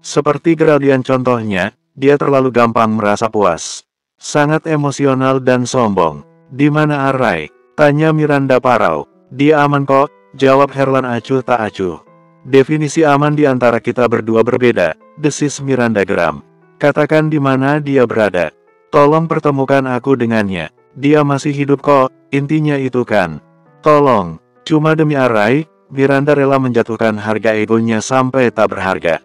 Seperti Geraldian contohnya, dia terlalu gampang merasa puas. Sangat emosional dan sombong. Di mana Arrai? Tanya Miranda parau. Dia aman kok, jawab Herlan acuh tak acuh. Definisi aman di antara kita berdua berbeda, desis Miranda geram. Katakan di mana dia berada. Tolong pertemukan aku dengannya. Dia masih hidup kok, intinya itu kan. Tolong, cuma demi Arrai, Miranda rela menjatuhkan harga egonya sampai tak berharga.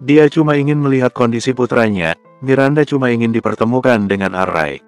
Dia cuma ingin melihat kondisi putranya, Miranda cuma ingin dipertemukan dengan Arrai.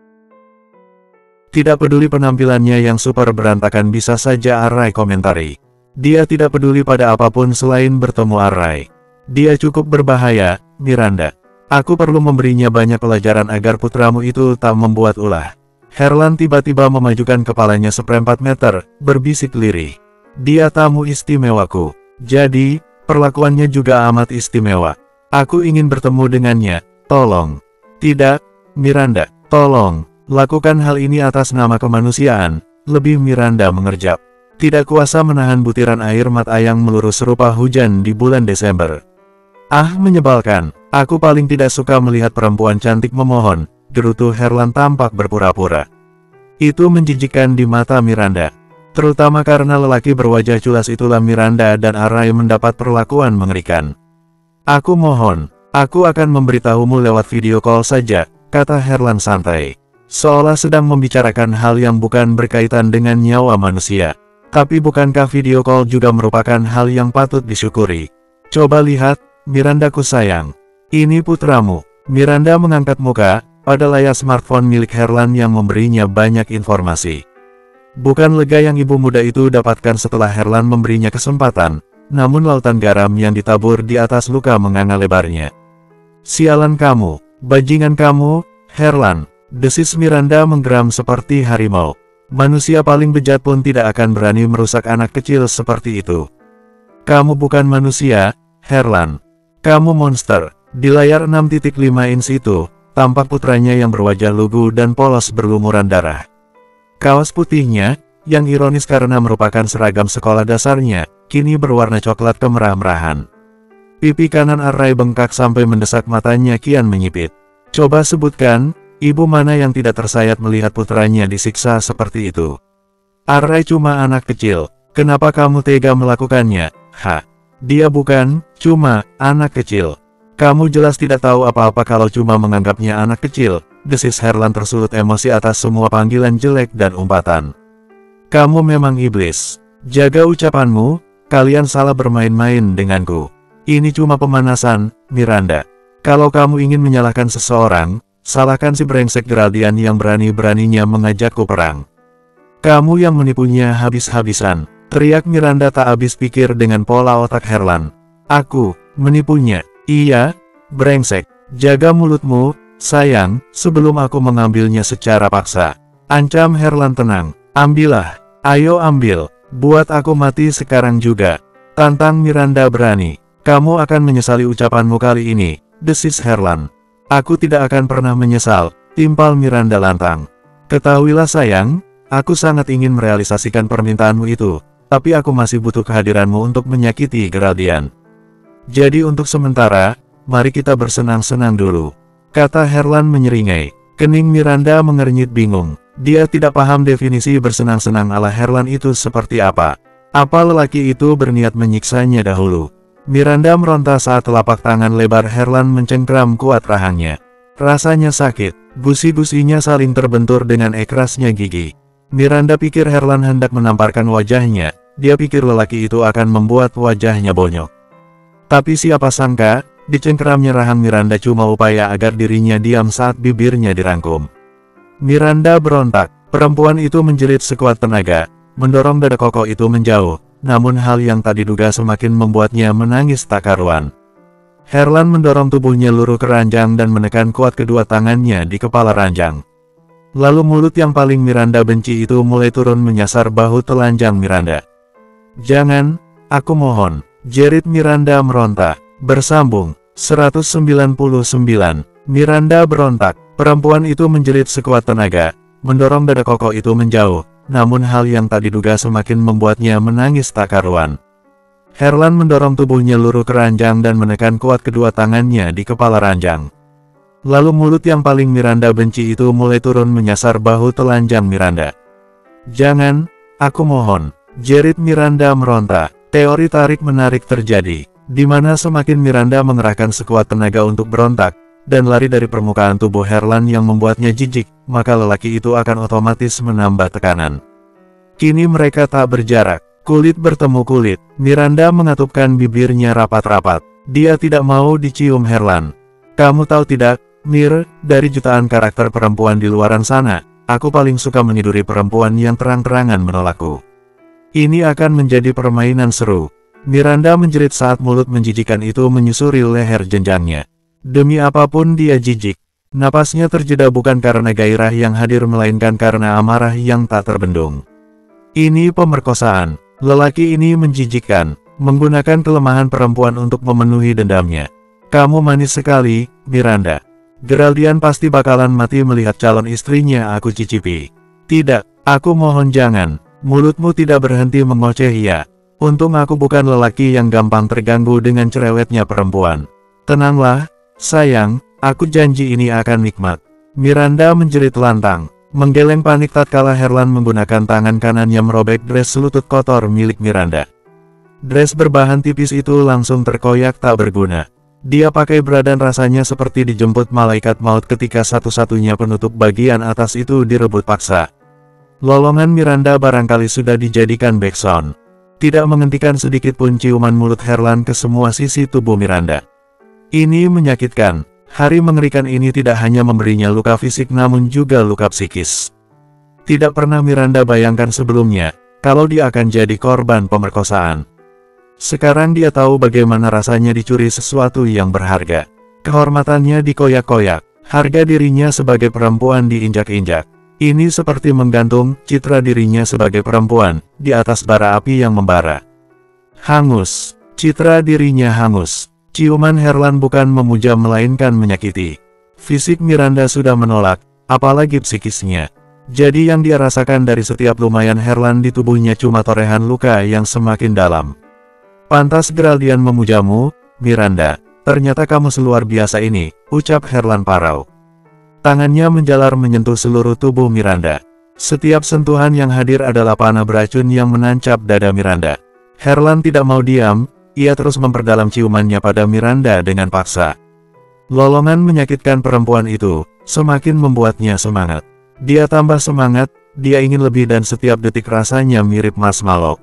Tidak peduli penampilannya yang super berantakan bisa saja Arrai komentari. Dia tidak peduli pada apapun selain bertemu Arrai. Dia cukup berbahaya, Miranda. Aku perlu memberinya banyak pelajaran agar putramu itu tak membuat ulah. Herlan tiba-tiba memajukan kepalanya seperempat meter, berbisik lirih. Dia tamu istimewaku. Jadi, perlakuannya juga amat istimewa. Aku ingin bertemu dengannya, tolong. Tidak, Miranda, tolong. Lakukan hal ini atas nama kemanusiaan, lebih Miranda mengerjap. Tidak kuasa menahan butiran air mata yang melurus serupa hujan di bulan Desember. Ah, menyebalkan. Aku paling tidak suka melihat perempuan cantik memohon. Gerutu Herlan tampak berpura-pura. Itu menjijikkan di mata Miranda. Terutama karena lelaki berwajah culas itulah Miranda dan Arrai mendapat perlakuan mengerikan. Aku mohon, aku akan memberitahumu lewat video call saja, kata Herlan santai. Seolah sedang membicarakan hal yang bukan berkaitan dengan nyawa manusia. Tapi bukankah video call juga merupakan hal yang patut disyukuri? Coba lihat, Mirandaku sayang. Ini putramu. Miranda mengangkat muka pada layar smartphone milik Herlan yang memberinya banyak informasi. Bukan lega yang ibu muda itu dapatkan setelah Herlan memberinya kesempatan, namun lautan garam yang ditabur di atas luka menganga lebarnya. Sialan kamu, bajingan kamu, Herlan, desis Miranda menggeram seperti harimau. Manusia paling bejat pun tidak akan berani merusak anak kecil seperti itu. Kamu bukan manusia, Herlan. Kamu monster. Di layar 6.5 inch itu, tampak putranya yang berwajah lugu dan polos berlumuran darah. Kaos putihnya, yang ironis karena merupakan seragam sekolah dasarnya, kini berwarna coklat kemerah-merahan. Pipi kanan Arrai bengkak sampai mendesak matanya kian menyipit. Coba sebutkan, ibu mana yang tidak tersayat melihat putranya disiksa seperti itu? Arai cuma anak kecil, kenapa kamu tega melakukannya? Dia bukan cuma anak kecil. Kamu jelas tidak tahu apa-apa kalau cuma menganggapnya anak kecil, desis Herlan tersulut emosi atas semua panggilan jelek dan umpatan. Kamu memang iblis. Jaga ucapanmu, kalian salah bermain-main denganku. Ini cuma pemanasan, Miranda. Kalau kamu ingin menyalahkan seseorang, salahkan si brengsek Geraldian yang berani-beraninya mengajakku perang. Kamu yang menipunya habis-habisan, teriak Miranda tak habis pikir dengan pola otak Herlan. Aku, menipunya? Iya, brengsek. Jaga mulutmu, sayang, sebelum aku mengambilnya secara paksa. Ancam Herlan tenang. Ambillah, ayo ambil, buat aku mati sekarang juga. Tantang Miranda berani. Kamu akan menyesali ucapanmu kali ini, desis Herlan. Aku tidak akan pernah menyesal, timpal Miranda lantang. Ketahuilah sayang, aku sangat ingin merealisasikan permintaanmu itu, tapi aku masih butuh kehadiranmu untuk menyakiti Geraldian. Jadi untuk sementara, mari kita bersenang-senang dulu, kata Herlan menyeringai. Kening Miranda mengernyit bingung. Dia tidak paham definisi bersenang-senang ala Herlan itu seperti apa. Apa lelaki itu berniat menyiksanya dahulu? Miranda meronta saat telapak tangan lebar Herlan mencengkram kuat rahangnya. Rasanya sakit, gusi-gusinya saling terbentur dengan kerasnya gigi. Miranda pikir Herlan hendak menamparkan wajahnya, dia pikir lelaki itu akan membuat wajahnya bonyok. Tapi siapa sangka, dicengkeramnya rahang Miranda cuma upaya agar dirinya diam saat bibirnya dirangkum. Miranda berontak, perempuan itu menjerit sekuat tenaga, mendorong dada kokoh itu menjauh, namun hal yang tak diduga semakin membuatnya menangis tak karuan. Herlan mendorong tubuhnya luruh ke ranjang dan menekan kuat kedua tangannya di kepala ranjang. Lalu mulut yang paling Miranda benci itu mulai turun menyasar bahu telanjang Miranda. Jangan, aku mohon, jerit Miranda meronta. Bersambung, 199, Miranda berontak. Perempuan itu menjerit sekuat tenaga, mendorong dada kokoh itu menjauh, namun hal yang tak diduga semakin membuatnya menangis tak karuan. Herlan mendorong tubuhnya luruh ke ranjang dan menekan kuat kedua tangannya di kepala ranjang. Lalu mulut yang paling Miranda benci itu mulai turun menyasar bahu telanjang Miranda. Jangan, aku mohon, jerit Miranda meronta. Teori tarik-menarik terjadi, di mana semakin Miranda mengerahkan sekuat tenaga untuk berontak dan lari dari permukaan tubuh Herlan yang membuatnya jijik, maka lelaki itu akan otomatis menambah tekanan. Kini mereka tak berjarak, kulit bertemu kulit. Miranda mengatupkan bibirnya rapat-rapat. Dia tidak mau dicium Herlan. Kamu tahu tidak, Mir, dari jutaan karakter perempuan di luaran sana, aku paling suka meniduri perempuan yang terang-terangan menolakku. Ini akan menjadi permainan seru. Miranda menjerit saat mulut menjijikan itu menyusuri leher jenjangnya. Demi apapun dia jijik. Napasnya terjeda bukan karena gairah yang hadir melainkan karena amarah yang tak terbendung. Ini pemerkosaan. Lelaki ini menjijikkan, menggunakan kelemahan perempuan untuk memenuhi dendamnya. Kamu manis sekali, Miranda. Geraldian pasti bakalan mati melihat calon istrinya aku cicipi. Tidak, aku mohon jangan. Mulutmu tidak berhenti mengoceh ya. Untung aku bukan lelaki yang gampang terganggu dengan cerewetnya perempuan. Tenanglah, sayang, aku janji ini akan nikmat. Miranda menjerit lantang, menggeleng panik tatkala Herlan menggunakan tangan kanannya merobek dres selutut kotor milik Miranda. Dres berbahan tipis itu langsung terkoyak tak berguna. Dia pakai bra dan rasanya seperti dijemput malaikat maut ketika satu-satunya penutup bagian atas itu direbut paksa. Lolongan Miranda barangkali sudah dijadikan backsound. Tidak menghentikan sedikit pun ciuman mulut Herlan ke semua sisi tubuh Miranda. Ini menyakitkan. Hari mengerikan ini tidak hanya memberinya luka fisik namun juga luka psikis. Tidak pernah Miranda bayangkan sebelumnya, kalau dia akan jadi korban pemerkosaan. Sekarang dia tahu bagaimana rasanya dicuri sesuatu yang berharga. Kehormatannya dikoyak-koyak, harga dirinya sebagai perempuan diinjak-injak. Ini seperti menggantung citra dirinya sebagai perempuan di atas bara api yang membara. Hangus, citra dirinya hangus. Ciuman Herlan bukan memuja melainkan menyakiti. Fisik Miranda sudah menolak, apalagi psikisnya. Jadi yang dia rasakan dari setiap lumayan Herlan di tubuhnya cuma torehan luka yang semakin dalam. Pantas Geraldian memujamu, Miranda. Ternyata kamu seluar biasa ini, ucap Herlan parau. Tangannya menjalar menyentuh seluruh tubuh Miranda. Setiap sentuhan yang hadir adalah panah beracun yang menancap dada Miranda. Herlan tidak mau diam, ia terus memperdalam ciumannya pada Miranda dengan paksa. Lolongan menyakitkan perempuan itu, semakin membuatnya semangat. Dia tambah semangat, dia ingin lebih dan setiap detik rasanya mirip marshmallow.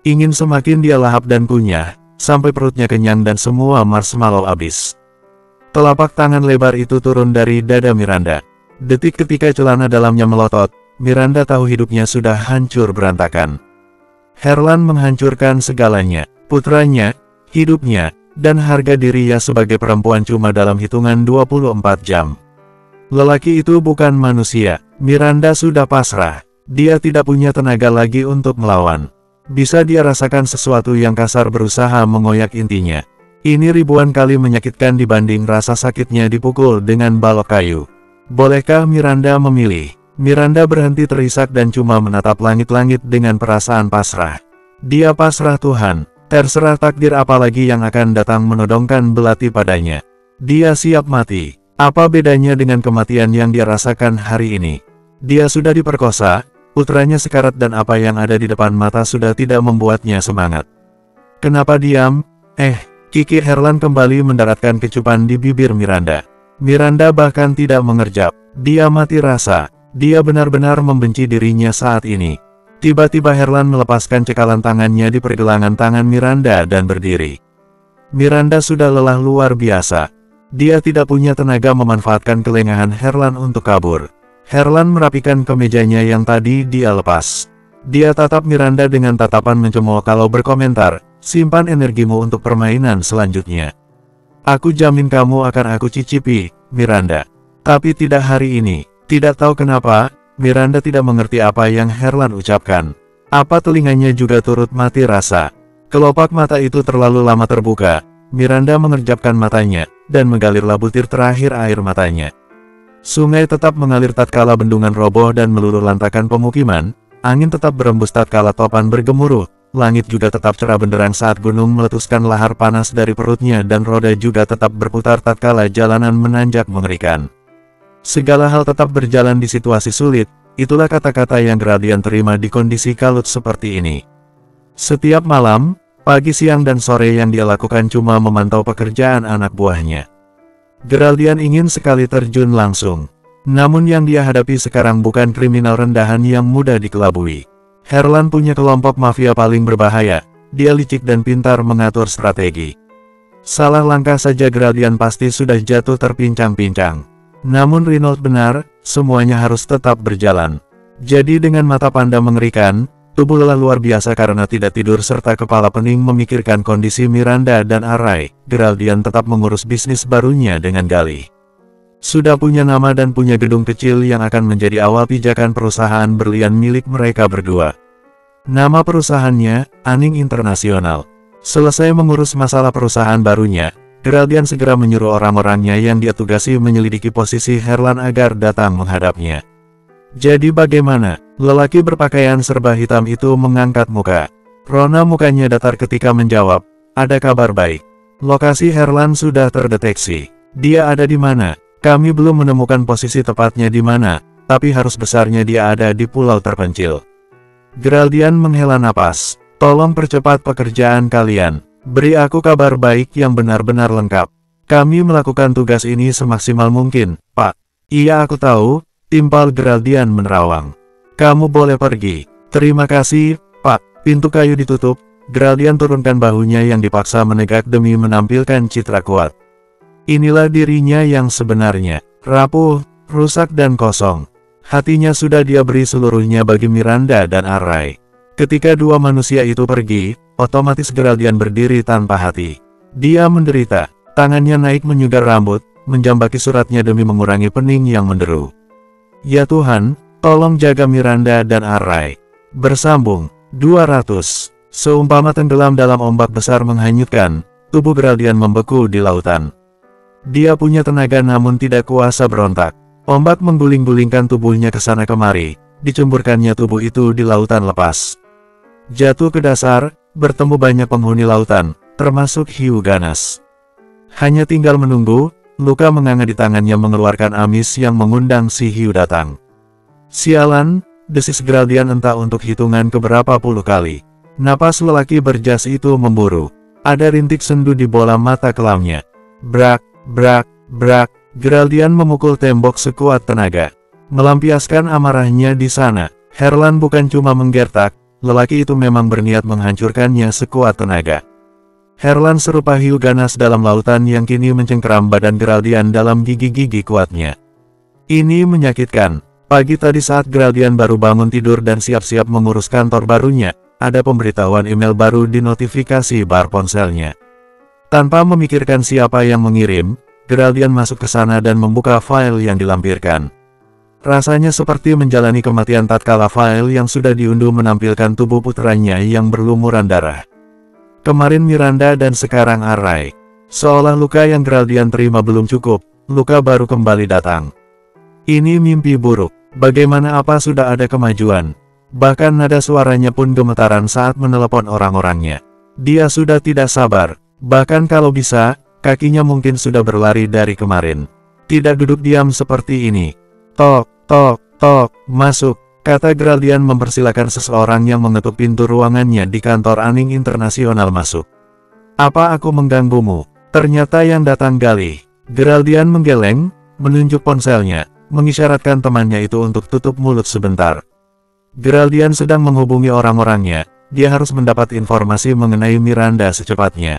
Ingin semakin dia lahap dan kunyah, sampai perutnya kenyang dan semua marshmallow habis. Telapak tangan lebar itu turun dari dada Miranda. Detik ketika celana dalamnya melotot, Miranda tahu hidupnya sudah hancur berantakan. Herlan menghancurkan segalanya, putranya, hidupnya, dan harga dirinya sebagai perempuan cuma dalam hitungan 24 jam. Lelaki itu bukan manusia, Miranda sudah pasrah. Dia tidak punya tenaga lagi untuk melawan. Bisa dia rasakan sesuatu yang kasar berusaha mengoyak intinya. Ini ribuan kali menyakitkan dibanding rasa sakitnya dipukul dengan balok kayu. Bolehkah Miranda memilih? Miranda berhenti terisak dan cuma menatap langit-langit dengan perasaan pasrah. Dia pasrah Tuhan, terserah takdir apalagi yang akan datang menodongkan belati padanya. Dia siap mati. Apa bedanya dengan kematian yang dia rasakan hari ini? Dia sudah diperkosa, putranya sekarat dan apa yang ada di depan mata sudah tidak membuatnya semangat. Kenapa diam? Kiki Herlan kembali mendaratkan kecupan di bibir Miranda. Miranda bahkan tidak mengerjap. Dia mati rasa. Dia benar-benar membenci dirinya saat ini. Tiba-tiba Herlan melepaskan cekalan tangannya di pergelangan tangan Miranda dan berdiri. Miranda sudah lelah luar biasa. Dia tidak punya tenaga memanfaatkan kelengahan Herlan untuk kabur. Herlan merapikan kemejanya yang tadi dia lepas. Dia tatap Miranda dengan tatapan mencemooh kalau berkomentar, simpan energimu untuk permainan selanjutnya. Aku jamin kamu akan aku cicipi, Miranda. Tapi tidak hari ini. Tidak tahu kenapa, Miranda tidak mengerti apa yang Herlan ucapkan. Apa telinganya juga turut mati rasa. Kelopak mata itu terlalu lama terbuka. Miranda mengerjapkan matanya, dan mengalirlah butir terakhir air matanya. Sungai tetap mengalir tatkala bendungan roboh dan meluluh lantakan pemukiman. Angin tetap berembus tatkala topan bergemuruh, langit juga tetap cerah benderang saat gunung meletuskan lahar panas dari perutnya dan roda juga tetap berputar tatkala jalanan menanjak mengerikan. Segala hal tetap berjalan di situasi sulit, itulah kata-kata yang Geraldian terima di kondisi kalut seperti ini. Setiap malam, pagi siang dan sore yang dia lakukan cuma memantau pekerjaan anak buahnya. Geraldian ingin sekali terjun langsung. Namun yang dia hadapi sekarang bukan kriminal rendahan yang mudah dikelabui. Herlan punya kelompok mafia paling berbahaya, dia licik dan pintar mengatur strategi. Salah langkah saja Geraldian pasti sudah jatuh terpincang-pincang. Namun Reynolds benar, semuanya harus tetap berjalan. Jadi dengan mata panda mengerikan, tubuh lelah luar biasa karena tidak tidur serta kepala pening memikirkan kondisi Miranda dan Arai, Geraldian tetap mengurus bisnis barunya dengan galih. Sudah punya nama dan punya gedung kecil yang akan menjadi awal pijakan perusahaan berlian milik mereka berdua. Nama perusahaannya, Aning Internasional. Selesai mengurus masalah perusahaan barunya, Geraldian segera menyuruh orang-orangnya yang dia tugasi menyelidiki posisi Herlan agar datang menghadapnya. Jadi bagaimana? Lelaki berpakaian serba hitam itu mengangkat muka. Rona mukanya datar ketika menjawab, ada kabar baik. Lokasi Herlan sudah terdeteksi. Dia ada di mana? Kami belum menemukan posisi tepatnya di mana, tapi harus besarnya dia ada di pulau terpencil. Geraldian menghela napas. Tolong percepat pekerjaan kalian. Beri aku kabar baik yang benar-benar lengkap. Kami melakukan tugas ini semaksimal mungkin, Pak. Iya aku tahu, timpal Geraldian menerawang. Kamu boleh pergi. Terima kasih, Pak. Pintu kayu ditutup. Geraldian turunkan bahunya yang dipaksa menegak demi menampilkan citra kuat. Inilah dirinya yang sebenarnya, rapuh, rusak dan kosong. Hatinya sudah dia beri seluruhnya bagi Miranda dan Arai. Ketika dua manusia itu pergi, otomatis Geraldian berdiri tanpa hati. Dia menderita, tangannya naik menyudar rambut, menjambaki suratnya demi mengurangi pening yang menderu. Ya Tuhan, tolong jaga Miranda dan Arai. Bersambung, 200. Seumpama tenggelam dalam ombak besar menghanyutkan, tubuh Geraldian membeku di lautan. Dia punya tenaga namun tidak kuasa berontak. Ombak mengguling-gulingkan tubuhnya ke sana kemari, dicemburkannya tubuh itu di lautan lepas. Jatuh ke dasar, bertemu banyak penghuni lautan, termasuk hiu ganas. Hanya tinggal menunggu, luka menganga di tangannya mengeluarkan amis yang mengundang si hiu datang. Sialan, desis Geraldian entah untuk hitungan keberapa puluh kali. Napas lelaki berjas itu memburu. Ada rintik sendu di bola mata kelamnya. Brak, brak, brak, Geraldian memukul tembok sekuat tenaga. Melampiaskan amarahnya di sana, Herlan bukan cuma menggertak, lelaki itu memang berniat menghancurkannya sekuat tenaga. Herlan serupa hiu ganas dalam lautan yang kini mencengkeram badan Geraldian dalam gigi-gigi kuatnya. Ini menyakitkan. Pagi tadi saat Geraldian baru bangun tidur dan siap-siap mengurus kantor barunya, ada pemberitahuan email baru di notifikasi bar ponselnya. Tanpa memikirkan siapa yang mengirim, Geraldian masuk ke sana dan membuka file yang dilampirkan. Rasanya seperti menjalani kematian tatkala file yang sudah diunduh menampilkan tubuh putranya yang berlumuran darah. Kemarin Miranda dan sekarang Array. Seolah luka yang Geraldian terima belum cukup, luka baru kembali datang. Ini mimpi buruk. Bagaimana apa sudah ada kemajuan? Bahkan nada suaranya pun gemetaran saat menelepon orang-orangnya. Dia sudah tidak sabar. Bahkan kalau bisa, kakinya mungkin sudah berlari dari kemarin. Tidak duduk diam seperti ini. Tok, tok, tok, masuk, kata Geraldian mempersilakan seseorang yang mengetuk pintu ruangannya di kantor Aning Internasional masuk. Apa aku mengganggumu? Ternyata yang datang Galih. Geraldian menggeleng, menunjuk ponselnya, mengisyaratkan temannya itu untuk tutup mulut sebentar. Geraldian sedang menghubungi orang-orangnya, dia harus mendapat informasi mengenai Miranda secepatnya.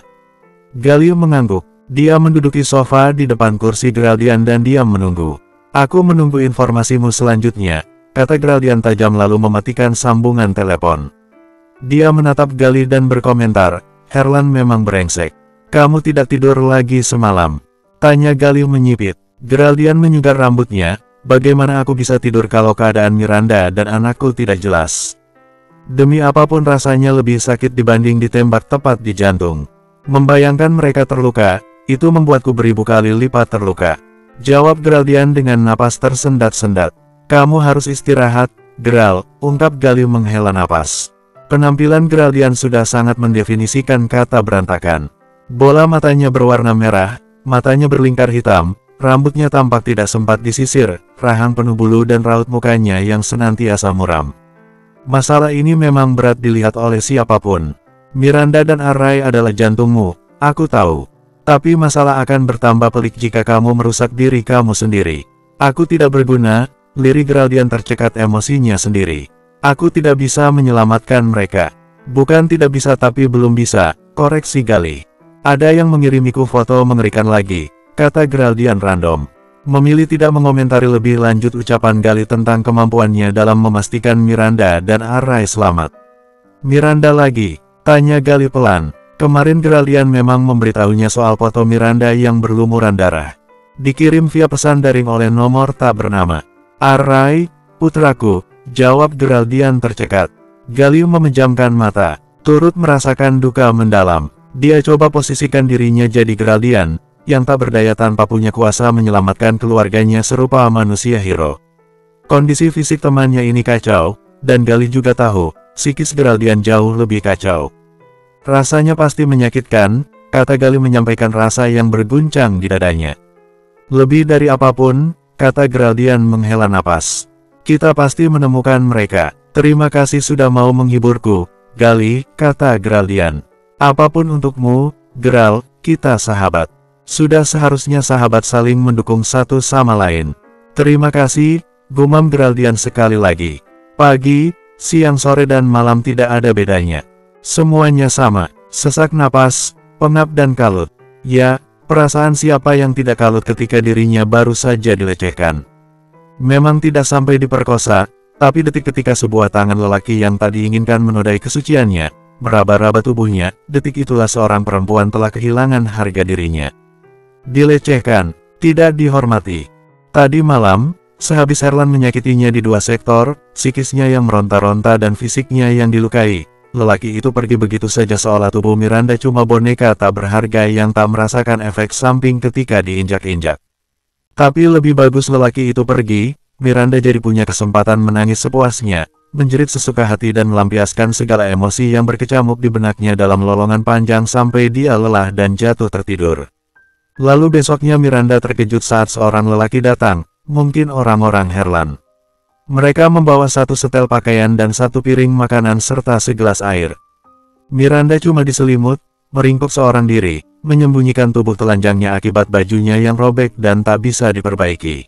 Galih mengangguk, dia menduduki sofa di depan kursi Geraldian dan diam menunggu. Aku menunggu informasimu selanjutnya, kata Geraldian tajam lalu mematikan sambungan telepon. Dia menatap Galih dan berkomentar, Herlan memang brengsek. Kamu tidak tidur lagi semalam? Tanya Galih menyipit. Geraldian menyugar rambutnya, bagaimana aku bisa tidur kalau keadaan Miranda dan anakku tidak jelas? Demi apapun rasanya lebih sakit dibanding ditembak tepat di jantung. Membayangkan mereka terluka, itu membuatku beribu kali lipat terluka. Jawab Geraldian dengan napas tersendat-sendat. Kamu harus istirahat, Geral, ungkap Galih menghela napas. Penampilan Geraldian sudah sangat mendefinisikan kata berantakan. Bola matanya berwarna merah, matanya berlingkar hitam, rambutnya tampak tidak sempat disisir, rahang penuh bulu dan raut mukanya yang senantiasa muram. Masalah ini memang berat dilihat oleh siapapun. Miranda dan Array adalah jantungmu, aku tahu. Tapi masalah akan bertambah pelik jika kamu merusak diri kamu sendiri. Aku tidak berguna, lirik Geraldian tercekat emosinya sendiri. Aku tidak bisa menyelamatkan mereka. Bukan tidak bisa tapi belum bisa, koreksi Galih. Ada yang mengirimiku foto mengerikan lagi, kata Geraldian random. Memilih tidak mengomentari lebih lanjut ucapan Galih tentang kemampuannya dalam memastikan Miranda dan Array selamat. Miranda lagi, tanya Galih pelan. Kemarin Geraldian memang memberitahunya soal foto Miranda yang berlumuran darah. Dikirim via pesan daring oleh nomor tak bernama. Array, putraku, jawab Geraldian tercekat. Galih memejamkan mata, turut merasakan duka mendalam. Dia coba posisikan dirinya jadi Geraldian, yang tak berdaya tanpa punya kuasa menyelamatkan keluarganya serupa manusia hero. Kondisi fisik temannya ini kacau, dan Galih juga tahu, psikis Geraldian jauh lebih kacau. Rasanya pasti menyakitkan, kata Galih menyampaikan rasa yang berguncang di dadanya. Lebih dari apapun, kata Geraldian menghela napas. Kita pasti menemukan mereka. Terima kasih sudah mau menghiburku, Galih, kata Geraldian. Apapun untukmu, Geral, kita sahabat. Sudah seharusnya sahabat saling mendukung satu sama lain. Terima kasih, gumam Geraldian sekali lagi. Pagi, siang, sore dan malam tidak ada bedanya. Semuanya sama, sesak napas, pengap dan kalut. Ya, perasaan siapa yang tidak kalut ketika dirinya baru saja dilecehkan. Memang tidak sampai diperkosa, tapi detik ketika sebuah tangan lelaki yang tak diinginkan menodai kesuciannya, meraba-raba tubuhnya, detik itulah seorang perempuan telah kehilangan harga dirinya. Dilecehkan, tidak dihormati. Tadi malam, sehabis Herlan menyakitinya di dua sektor, psikisnya yang meronta-ronta dan fisiknya yang dilukai, lelaki itu pergi begitu saja seolah tubuh Miranda cuma boneka tak berharga yang tak merasakan efek samping ketika diinjak-injak. Tapi lebih bagus lelaki itu pergi, Miranda jadi punya kesempatan menangis sepuasnya, menjerit sesuka hati dan melampiaskan segala emosi yang berkecamuk di benaknya dalam lolongan panjang sampai dia lelah dan jatuh tertidur. Lalu besoknya Miranda terkejut saat seorang lelaki datang, mungkin orang-orang Herlan. Mereka membawa satu setel pakaian dan satu piring makanan serta segelas air. Miranda cuma diselimut, meringkuk seorang diri, menyembunyikan tubuh telanjangnya akibat bajunya yang robek dan tak bisa diperbaiki.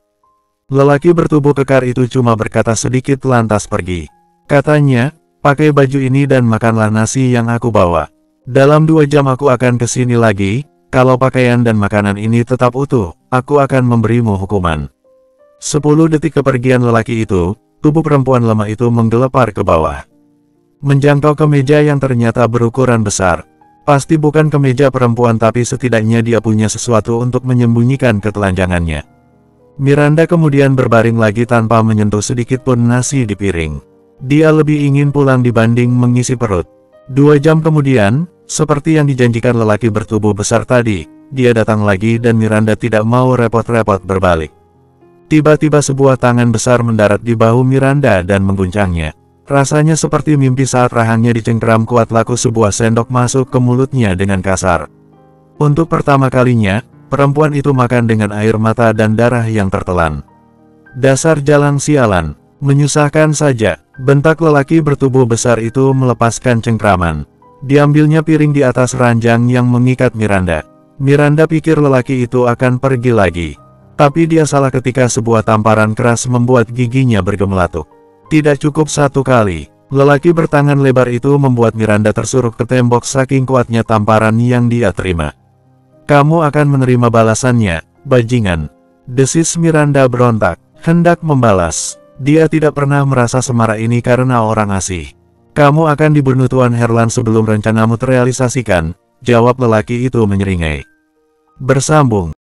Lelaki bertubuh kekar itu cuma berkata sedikit lantas pergi. Katanya, pakai baju ini dan makanlah nasi yang aku bawa. Dalam 2 jam aku akan kesini lagi. Kalau pakaian dan makanan ini tetap utuh, aku akan memberimu hukuman. 10 detik kepergian lelaki itu, tubuh perempuan lemah itu menggelepar ke bawah. Menjangkau kemeja yang ternyata berukuran besar. Pasti bukan kemeja perempuan tapi setidaknya dia punya sesuatu untuk menyembunyikan ketelanjangannya. Miranda kemudian berbaring lagi tanpa menyentuh sedikit pun nasi di piring. Dia lebih ingin pulang dibanding mengisi perut. 2 jam kemudian, seperti yang dijanjikan lelaki bertubuh besar tadi, dia datang lagi dan Miranda tidak mau repot-repot berbalik. Tiba-tiba sebuah tangan besar mendarat di bahu Miranda dan mengguncangnya. Rasanya seperti mimpi saat rahangnya dicengkeram kuat laku sebuah sendok masuk ke mulutnya dengan kasar. Untuk pertama kalinya, perempuan itu makan dengan air mata dan darah yang tertelan. Dasar jalan sialan, menyusahkan saja, bentak lelaki bertubuh besar itu melepaskan cengkraman. Diambilnya piring di atas ranjang yang mengikat Miranda. Miranda pikir lelaki itu akan pergi lagi. Tapi dia salah ketika sebuah tamparan keras membuat giginya bergemelatuk. Tidak cukup 1 kali, lelaki bertangan lebar itu membuat Miranda tersuruk ke tembok saking kuatnya tamparan yang dia terima. Kamu akan menerima balasannya, bajingan. Desis Miranda berontak, hendak membalas. Dia tidak pernah merasa semarah ini karena orang asing. Kamu akan dibunuh Tuan Herlan sebelum rencanamu terrealisasikan, jawab lelaki itu menyeringai. Bersambung.